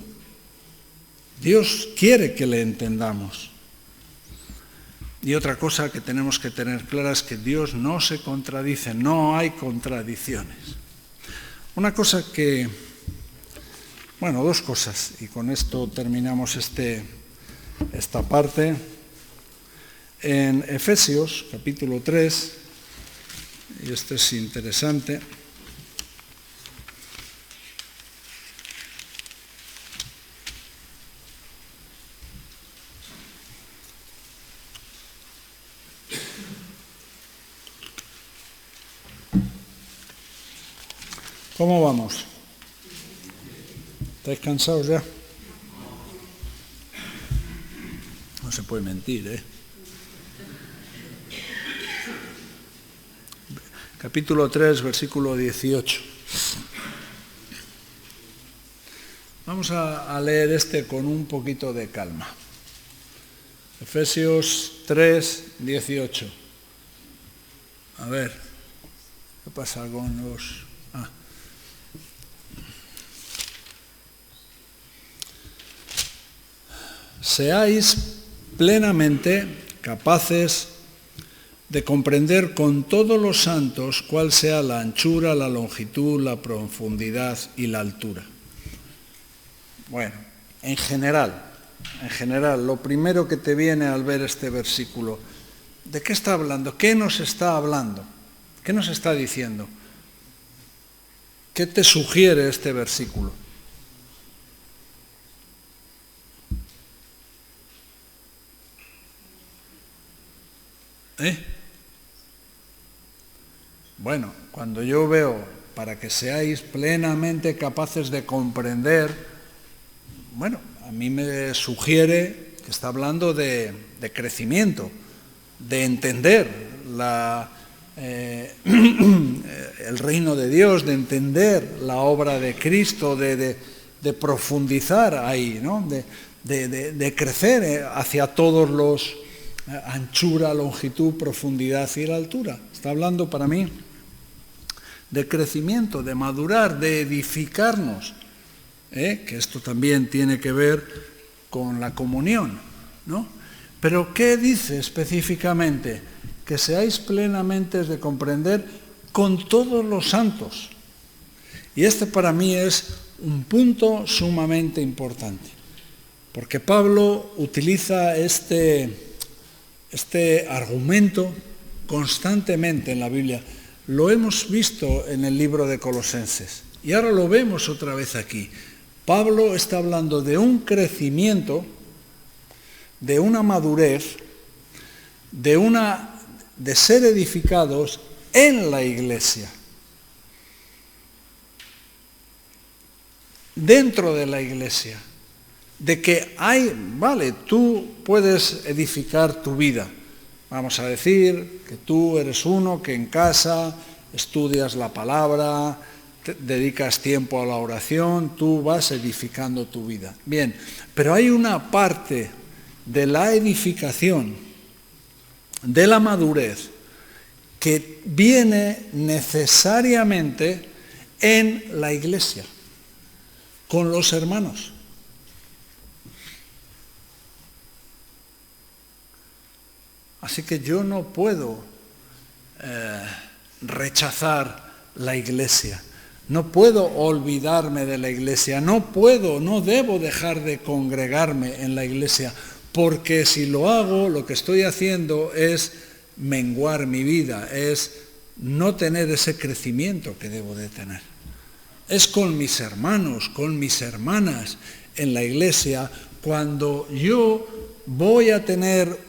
Dios quiere que le entendamos. Y otra cosa que tenemos que tener clara es que Dios no se contradice, no hay contradicciones. Una cosa que, dos cosas, y con esto terminamos esta parte. En Efesios, capítulo 3, y esto es interesante, ¿cómo vamos? ¿Estáis cansados ya? No se puede mentir, ¿eh? Capítulo 3, versículo 18. Vamos a leer con un poquito de calma. Efesios 3, 18. A ver, ¿qué pasa con los...? Seáis plenamente capaces de comprender con todos los santos cuál sea la anchura, la longitud, la profundidad y la altura. Bueno, en general, lo primero que te viene al ver este versículo, ¿de qué está hablando? ¿Qué nos está hablando? ¿Qué nos está diciendo? ¿Qué te sugiere este versículo? Bueno, cuando yo veo para que seáis plenamente capaces de comprender, a mí me sugiere que está hablando de crecimiento, de entender el reino de Dios, de entender la obra de Cristo, de profundizar ahí, ¿no? de crecer hacia todos los anchura, longitud, profundidad y la altura. Está hablando para mí de crecimiento, de madurar, de edificarnos, que esto también tiene que ver con la comunión, ¿no? Pero ¿qué dice específicamente? Que seáis plenamente de comprender con todos los santos. Y para mí es un punto sumamente importante, porque Pablo utiliza este argumento constantemente en la Biblia. Lo hemos visto en el libro de Colosenses y ahora lo vemos otra vez aquí. Pablo está hablando de un crecimiento, de una madurez, de ser edificados en la iglesia, dentro de la iglesia, de que tú puedes edificar tu vida. Vamos a decir que tú eres uno que en casa estudias la palabra, te dedicas tiempo a la oración, tú vas edificando tu vida. Bien, pero hay una parte de la edificación, de la madurez, que viene necesariamente en la iglesia, con los hermanos. Así que yo no puedo rechazar la iglesia, no puedo olvidarme de la iglesia, no debo dejar de congregarme en la iglesia, porque si lo hago, lo que estoy haciendo es menguar mi vida, es no tener ese crecimiento que debo de tener. Es con mis hermanos, con mis hermanas en la iglesia, cuando yo voy a tener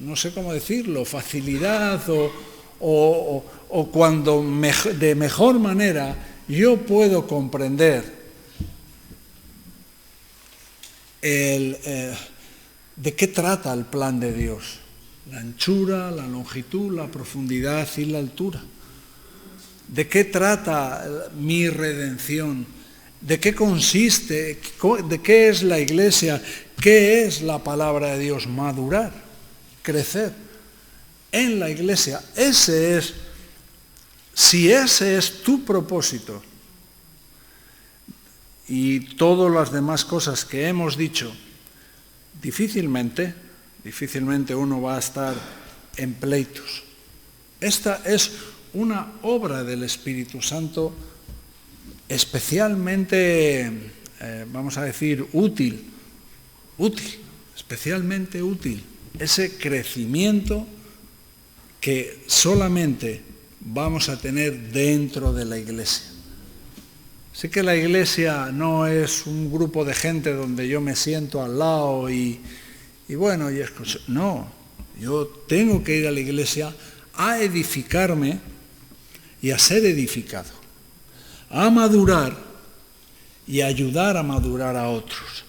no sé cómo decirlo, facilidad o cuando de mejor manera yo puedo comprender de qué trata el plan de Dios. La anchura, la longitud, la profundidad y la altura. ¿De qué trata mi redención? ¿De qué consiste? ¿De qué es la iglesia? ¿Qué es la palabra de Dios? Madurar, crecer en la iglesia. Si ese es tu propósito y todas las demás cosas que hemos dicho, difícilmente uno va a estar en pleitos. Esta es una obra del Espíritu Santo especialmente, vamos a decir, útil, especialmente útil. Ese crecimiento que solamente vamos a tener dentro de la iglesia. Sé que la iglesia no es un grupo de gente donde yo me siento al lado y bueno, y escucho. No, yo tengo que ir a la iglesia a edificarme y a ser edificado, a madurar y ayudar a madurar a otros,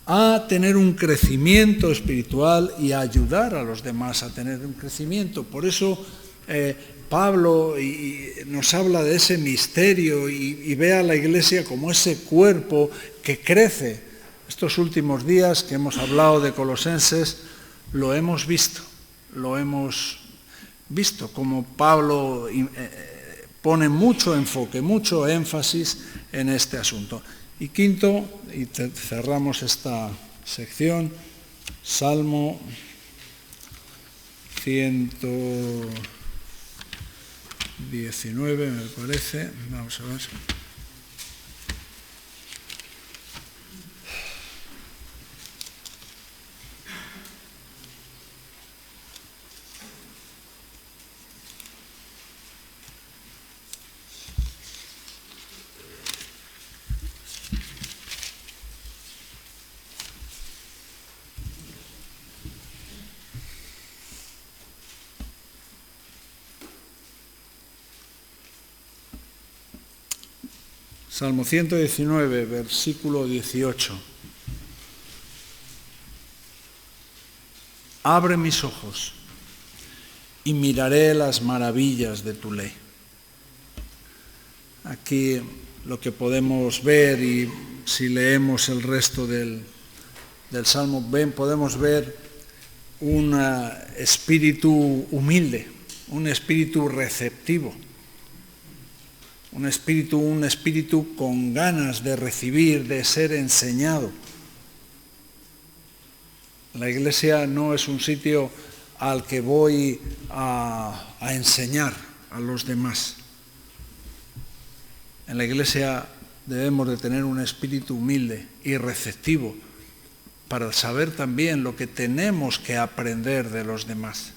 a tener un crecimiento espiritual y a ayudar a los demás a tener un crecimiento. Por eso Pablo nos habla de ese misterio y ve a la iglesia como ese cuerpo que crece. Estos últimos días que hemos hablado de Colosenses, lo hemos visto como Pablo pone mucho enfoque, mucho énfasis en este asunto. Y quinto, y cerramos esta sección, Salmo 119, me parece. Vamos a ver. Salmo 119, versículo 18. Abre mis ojos y miraré las maravillas de tu ley. Aquí lo que podemos ver, y si leemos el resto del Salmo, podemos ver un espíritu humilde, un espíritu receptivo. Un espíritu con ganas de recibir, de ser enseñado. La iglesia no es un sitio al que voy a enseñar a los demás. En la iglesia debemos de tener un espíritu humilde y receptivo para saber también lo que tenemos que aprender de los demás.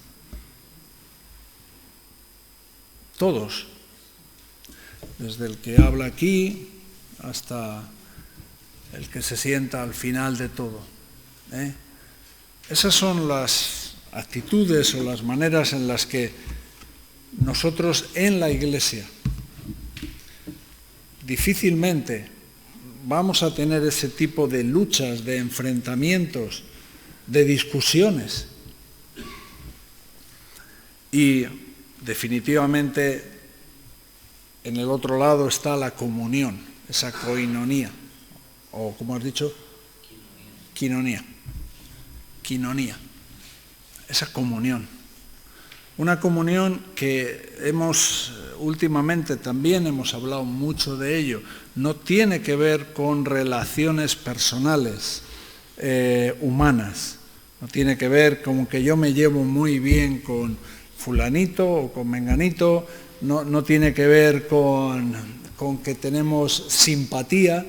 Todos. Desde el que habla aquí hasta el que se sienta al final de todo. Esas son las actitudes o las maneras en las que nosotros en la iglesia difícilmente vamos a tener ese tipo de luchas, de enfrentamientos, de discusiones. Y definitivamente en el otro lado está la comunión, esa koinonía, o como has dicho, quinonía, esa comunión. Una comunión que últimamente también hemos hablado mucho de ello, no tiene que ver con relaciones personales, humanas, no tiene que ver con que yo me llevo muy bien con fulanito o con menganito. No tiene que ver con que tenemos simpatía,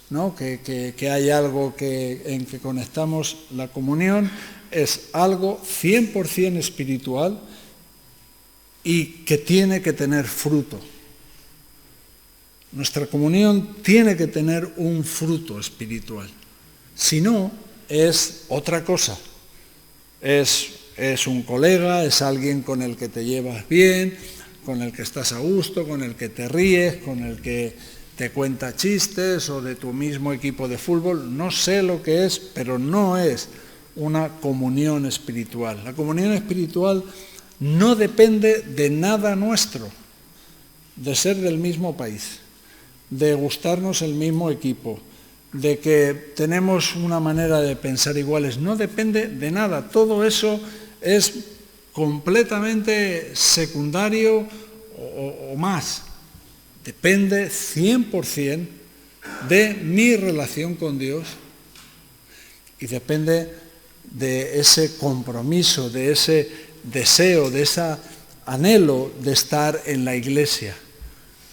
¿no? que hay algo en que conectamos. La comunión es algo 100% espiritual y que tiene que tener fruto. Nuestra comunión tiene que tener un fruto espiritual. Si no, es otra cosa. Es es un colega, es alguien con el que te llevas bien, con el que estás a gusto, con el que te ríes, con el que te cuenta chistes, o de tu mismo equipo de fútbol. No sé lo que es, pero no es una comunión espiritual. La comunión espiritual no depende de nada nuestro, de ser del mismo país, de gustarnos el mismo equipo, de que tenemos una manera de pensar iguales. No depende de nada. Todo eso es completamente secundario o más. Depende 100% de mi relación con Dios y depende de ese compromiso, de ese deseo, de ese anhelo de estar en la iglesia,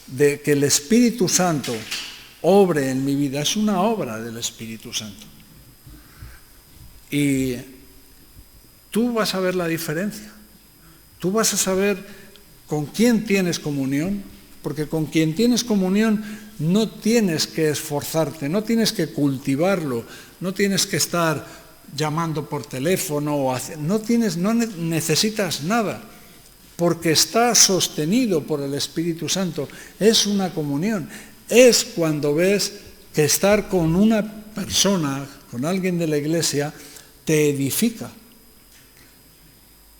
de que el Espíritu Santo obre en mi vida. Es una obra del Espíritu Santo. Y tú vas a ver la diferencia. Tú vas a saber con quién tienes comunión, porque con quien tienes comunión no tienes que esforzarte, no tienes que cultivarlo, no tienes que estar llamando por teléfono, no necesitas nada, porque está sostenido por el Espíritu Santo. Es una comunión. Es cuando ves que estar con una persona, con alguien de la iglesia, te edifica.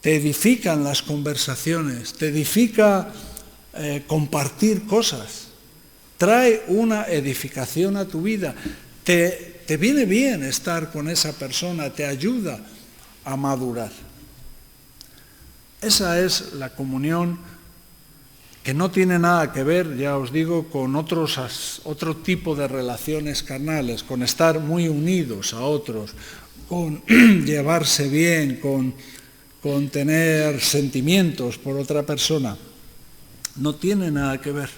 Te edifican las conversaciones, te edifica compartir cosas, trae una edificación a tu vida, te viene bien estar con esa persona, te ayuda a madurar. Esa es la comunión que no tiene nada que ver, ya os digo, con otro tipo de relaciones carnales, con estar muy unidos a otros, con llevarse bien, con tener sentimientos por otra persona. No tiene nada que ver.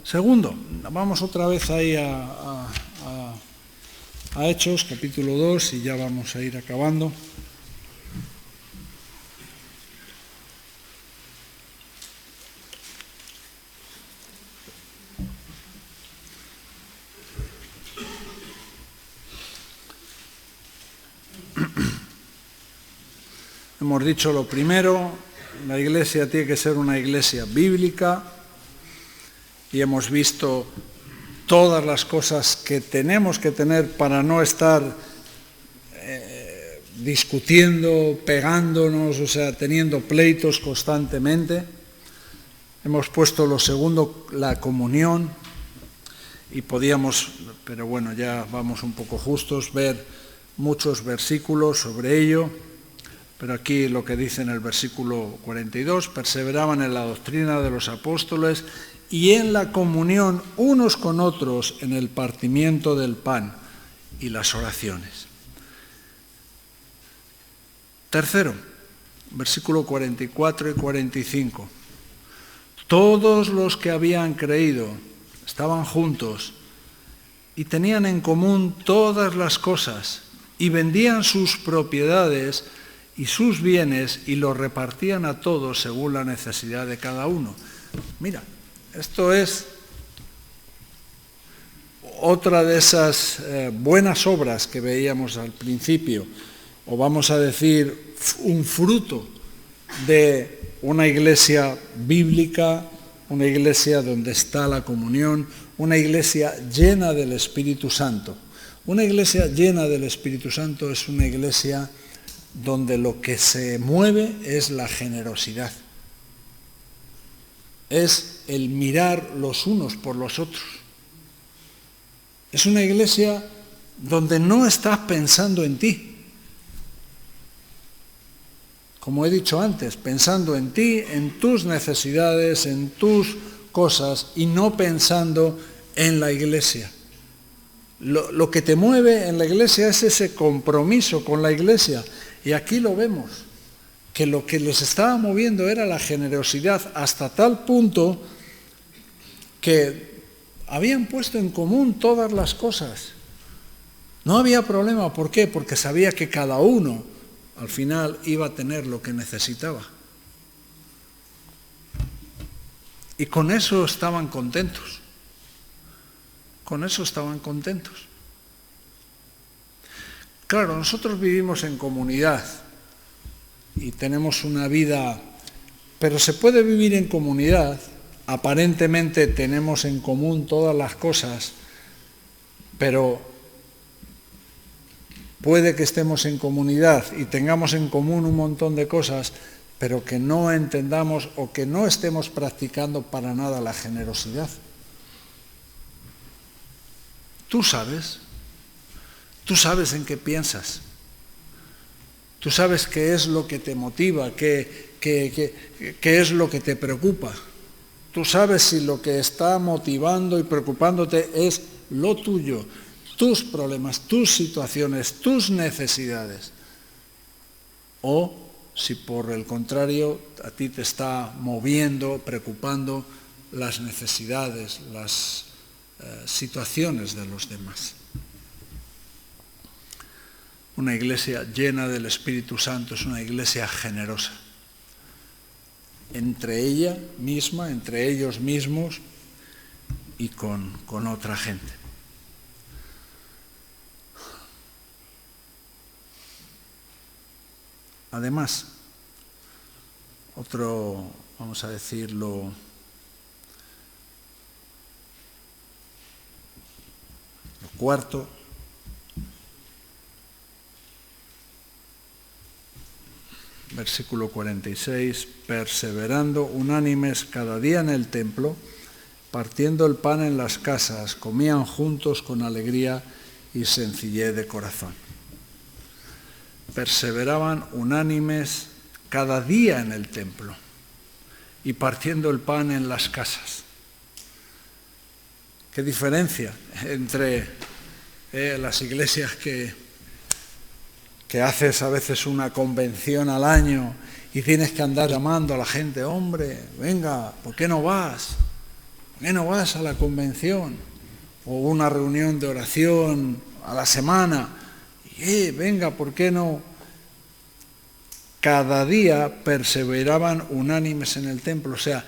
Segundo, vamos otra vez ahí a Hechos, capítulo 2, y ya vamos a ir acabando. Hemos dicho lo primero, la iglesia tiene que ser una iglesia bíblica, y hemos visto todas las cosas que tenemos que tener para no estar discutiendo, pegándonos, o sea, teniendo pleitos constantemente. Hemos puesto lo segundo, la comunión, y podíamos, pero bueno, ya vamos un poco justos, ver muchos versículos sobre ello. Pero aquí lo que dice en el versículo 42, perseveraban en la doctrina de los apóstoles y en la comunión unos con otros, en el partimiento del pan y las oraciones. Tercero, versículo 44 y 45. Todos los que habían creído estaban juntos y tenían en común todas las cosas y vendían sus propiedades y sus bienes y los repartían a todos según la necesidad de cada uno. Mira, esto es otra de esas buenas obras que veíamos al principio, o vamos a decir un fruto de una iglesia bíblica, una iglesia donde está la comunión, una iglesia llena del Espíritu Santo. Una iglesia llena del Espíritu Santo es una iglesia donde lo que se mueve es la generosidad, es el mirar los unos por los otros. Es una iglesia donde no estás pensando en ti, como he dicho antes, pensando en ti, en tus necesidades, en tus cosas, y no pensando en la iglesia. Lo que te mueve en la iglesia es ese compromiso con la iglesia. Y aquí lo vemos, que lo que les estaba moviendo era la generosidad, hasta tal punto que habían puesto en común todas las cosas. No había problema. ¿Por qué? Porque sabía que cada uno al final iba a tener lo que necesitaba. Y con eso estaban contentos. Con eso estaban contentos. Claro, nosotros vivimos en comunidad y tenemos una vida, pero se puede vivir en comunidad, aparentemente tenemos en común todas las cosas, pero puede que estemos en comunidad y tengamos en común un montón de cosas, pero que no entendamos o que no estemos practicando para nada la generosidad. Tú sabes en qué piensas, tú sabes qué es lo que te motiva, qué es lo que te preocupa. Tú sabes si lo que está motivando y preocupándote es lo tuyo, tus problemas, tus situaciones, tus necesidades. O si por el contrario a ti te está moviendo, preocupando las necesidades, las situaciones de los demás. Una iglesia llena del Espíritu Santo es una iglesia generosa. Entre ella misma, entre ellos mismos y con otra gente. Además, otro, vamos a decirlo, lo cuarto, versículo 46, perseverando unánimes cada día en el templo, partiendo el pan en las casas, comían juntos con alegría y sencillez de corazón. Perseveraban unánimes cada día en el templo y partiendo el pan en las casas. ¿Qué diferencia entre las iglesias que haces a veces una convención al año y tienes que andar llamando a la gente, hombre, venga, ¿por qué no vas? ¿Por qué no vas a la convención? O una reunión de oración a la semana. Venga, ¿por qué no? Cada día perseveraban unánimes en el templo, o sea,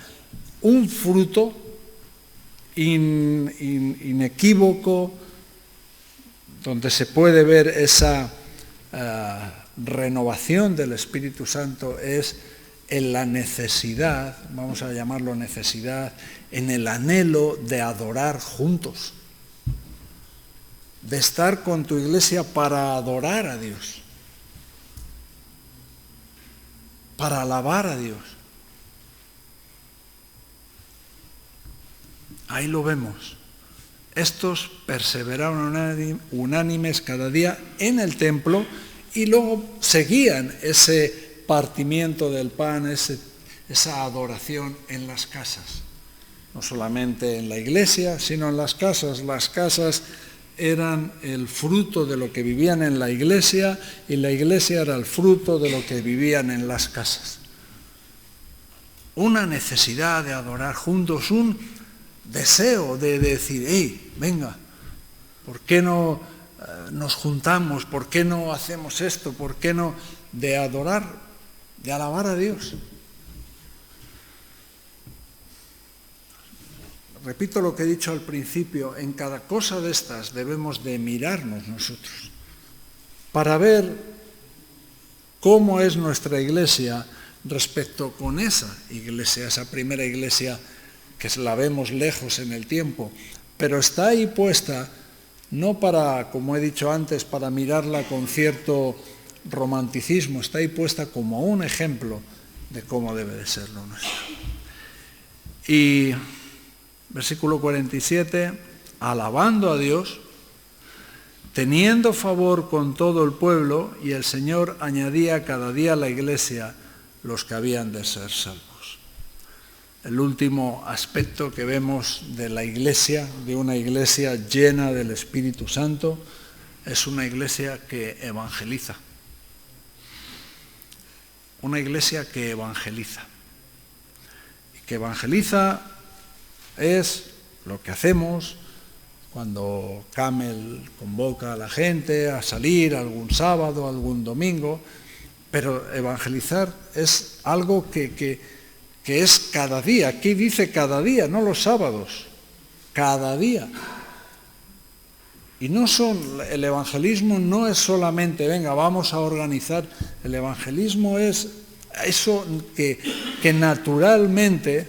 un fruto inequívoco donde se puede ver esa renovación del Espíritu Santo es en la necesidad, vamos a llamarlo necesidad, en el anhelo de adorar juntos, de estar con tu iglesia para adorar a Dios, para alabar a Dios. Ahí lo vemos. Estos perseveraron unánimes cada día en el templo y luego seguían ese partimiento del pan, esa adoración en las casas. No solamente en la iglesia, sino en las casas. Las casas eran el fruto de lo que vivían en la iglesia y la iglesia era el fruto de lo que vivían en las casas. Una necesidad de adorar juntos, un deseo de decir, venga, ¿por qué no nos juntamos? ¿Por qué no hacemos esto? ¿Por qué no? De adorar, de alabar a Dios. Repito lo que he dicho al principio, en cada cosa de estas debemos de mirarnos nosotros para ver cómo es nuestra iglesia respecto con esa iglesia, esa primera iglesia que la vemos lejos en el tiempo, pero está ahí puesta no para, como he dicho antes, para mirarla con cierto romanticismo, está ahí puesta como un ejemplo de cómo debe de ser lo nuestro. Y versículo 47, alabando a Dios, teniendo favor con todo el pueblo, y el Señor añadía cada día a la iglesia los que habían de ser salvos. El último aspecto que vemos de la iglesia, de una iglesia llena del Espíritu Santo, es una iglesia que evangeliza. Una iglesia que evangeliza. Y que evangeliza es lo que hacemos cuando Camel convoca a la gente a salir algún sábado, algún domingo, pero evangelizar es algo que es cada día. Aquí dice cada día, no los sábados, cada día. Y el evangelismo no es solamente, venga, vamos a organizar El evangelismo es eso que naturalmente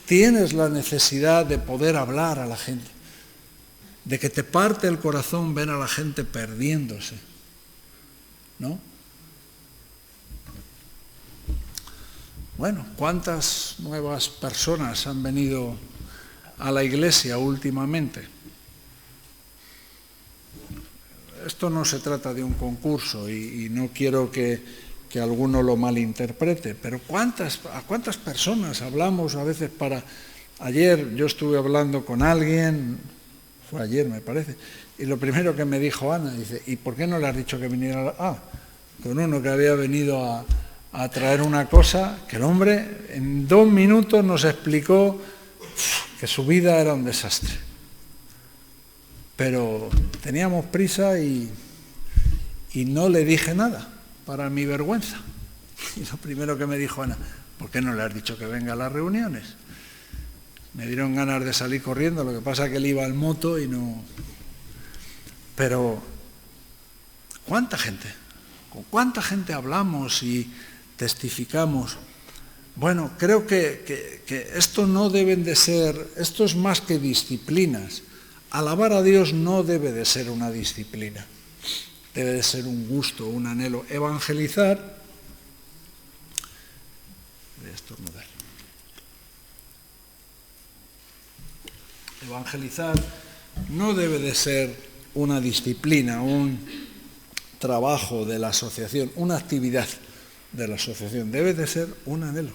tienes la necesidad de poder hablar a la gente, de que te parte el corazón ver a la gente perdiéndose, ¿no? Bueno, ¿cuántas nuevas personas han venido a la iglesia últimamente? Esto no se trata de un concurso y no quiero que alguno lo malinterprete, pero ¿a cuántas personas hablamos a veces para... Ayer yo estuve hablando con alguien, fue ayer me parece, y lo primero que me dijo Ana, dice, ¿y por qué no le has dicho que viniera? Con uno que había venido a traer una cosa, que el hombre en 2 minutos nos explicó que su vida era un desastre. Pero teníamos prisa y no le dije nada, para mi vergüenza. Y lo primero que me dijo Ana, ¿por qué no le has dicho que venga a las reuniones? Me dieron ganas de salir corriendo, lo que pasa es que él iba en moto y no... Pero, ¿cuánta gente? ¿Con cuánta gente hablamos y testificamos? Bueno, creo que esto no deben de ser, esto es más que disciplinas. Alabar a Dios no debe de ser una disciplina, debe de ser un gusto, un anhelo. Evangelizar, voy a estornudar. Evangelizar no debe de ser una disciplina, un trabajo de la asociación, una actividad de la asociación, debe de ser un anhelo.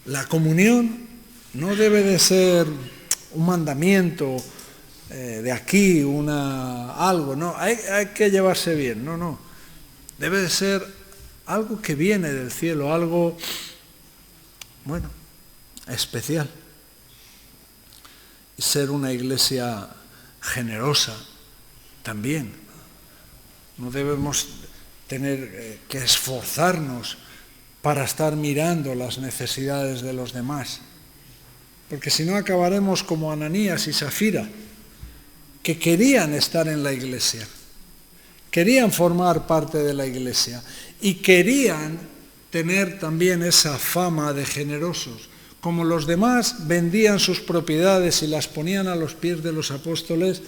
La comunión no debe de ser un mandamiento de aquí, algo, no, hay que llevarse bien, no, debe de ser algo que viene del cielo, algo, bueno, especial. Ser una iglesia generosa también. No debemos tener que esforzarnos para estar mirando las necesidades de los demás, porque si no acabaremos como Ananías y Safira, que querían estar en la iglesia, querían formar parte de la iglesia y querían tener también esa fama de generosos. Como los demás vendían sus propiedades y las ponían a los pies de los apóstoles,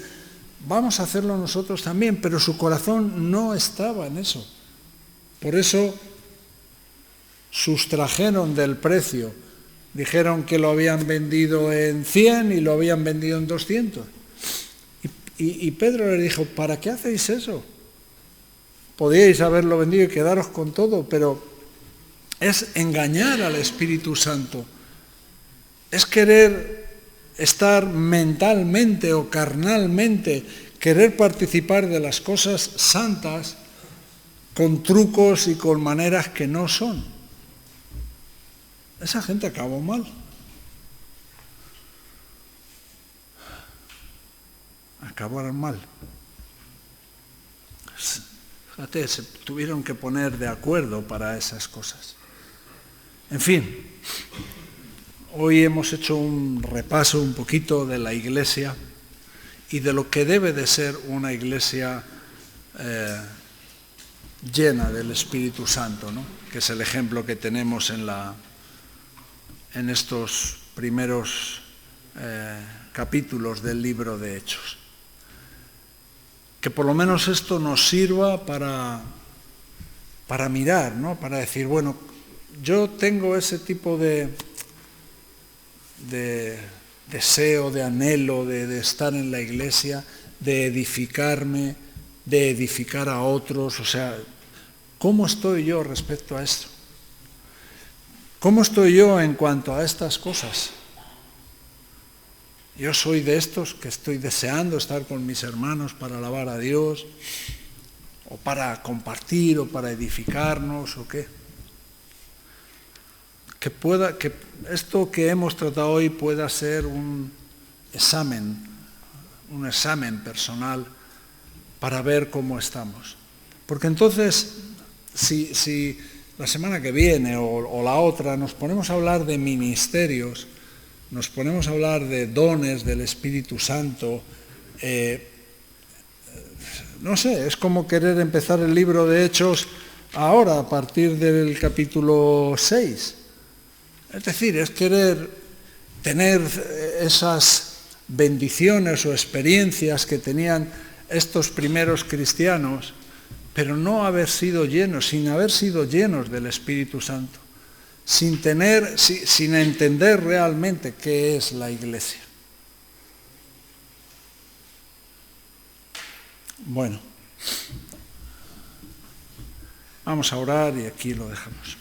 vamos a hacerlo nosotros también, pero su corazón no estaba en eso. Por eso sustrajeron del precio, dijeron que lo habían vendido en 100 y lo habían vendido en 200. Y Pedro les dijo, ¿para qué hacéis eso? Podíais haberlo vendido y quedaros con todo, pero es engañar al Espíritu Santo. Es querer estar mentalmente o carnalmente, querer participar de las cosas santas con trucos y con maneras que no son. Esa gente acabó mal. Acabaron mal. Fíjate, se tuvieron que poner de acuerdo para esas cosas. En fin, hoy hemos hecho un repaso un poquito de la iglesia y de lo que debe de ser una iglesia llena del Espíritu Santo, ¿no? Que es el ejemplo que tenemos en estos primeros capítulos del libro de Hechos. Que por lo menos esto nos sirva para mirar, ¿no? Para decir, bueno, yo tengo ese tipo de deseo, de anhelo de estar en la iglesia, de edificarme, de edificar a otros. O sea, ¿cómo estoy yo respecto a esto? ¿Cómo estoy yo en cuanto a estas cosas? Yo soy de estos que estoy deseando estar con mis hermanos para alabar a Dios, o para compartir, o para edificarnos, o qué. Que esto que hemos tratado hoy pueda ser un examen personal para ver cómo estamos. Porque entonces, si la semana que viene o la otra nos ponemos a hablar de ministerios, nos ponemos a hablar de dones del Espíritu Santo, no sé, es como querer empezar el libro de Hechos ahora, a partir del capítulo 6. Es decir, es querer tener esas bendiciones o experiencias que tenían estos primeros cristianos, pero no haber sido llenos, sin haber sido llenos del Espíritu Santo, sin entender realmente qué es la Iglesia. Bueno, vamos a orar y aquí lo dejamos.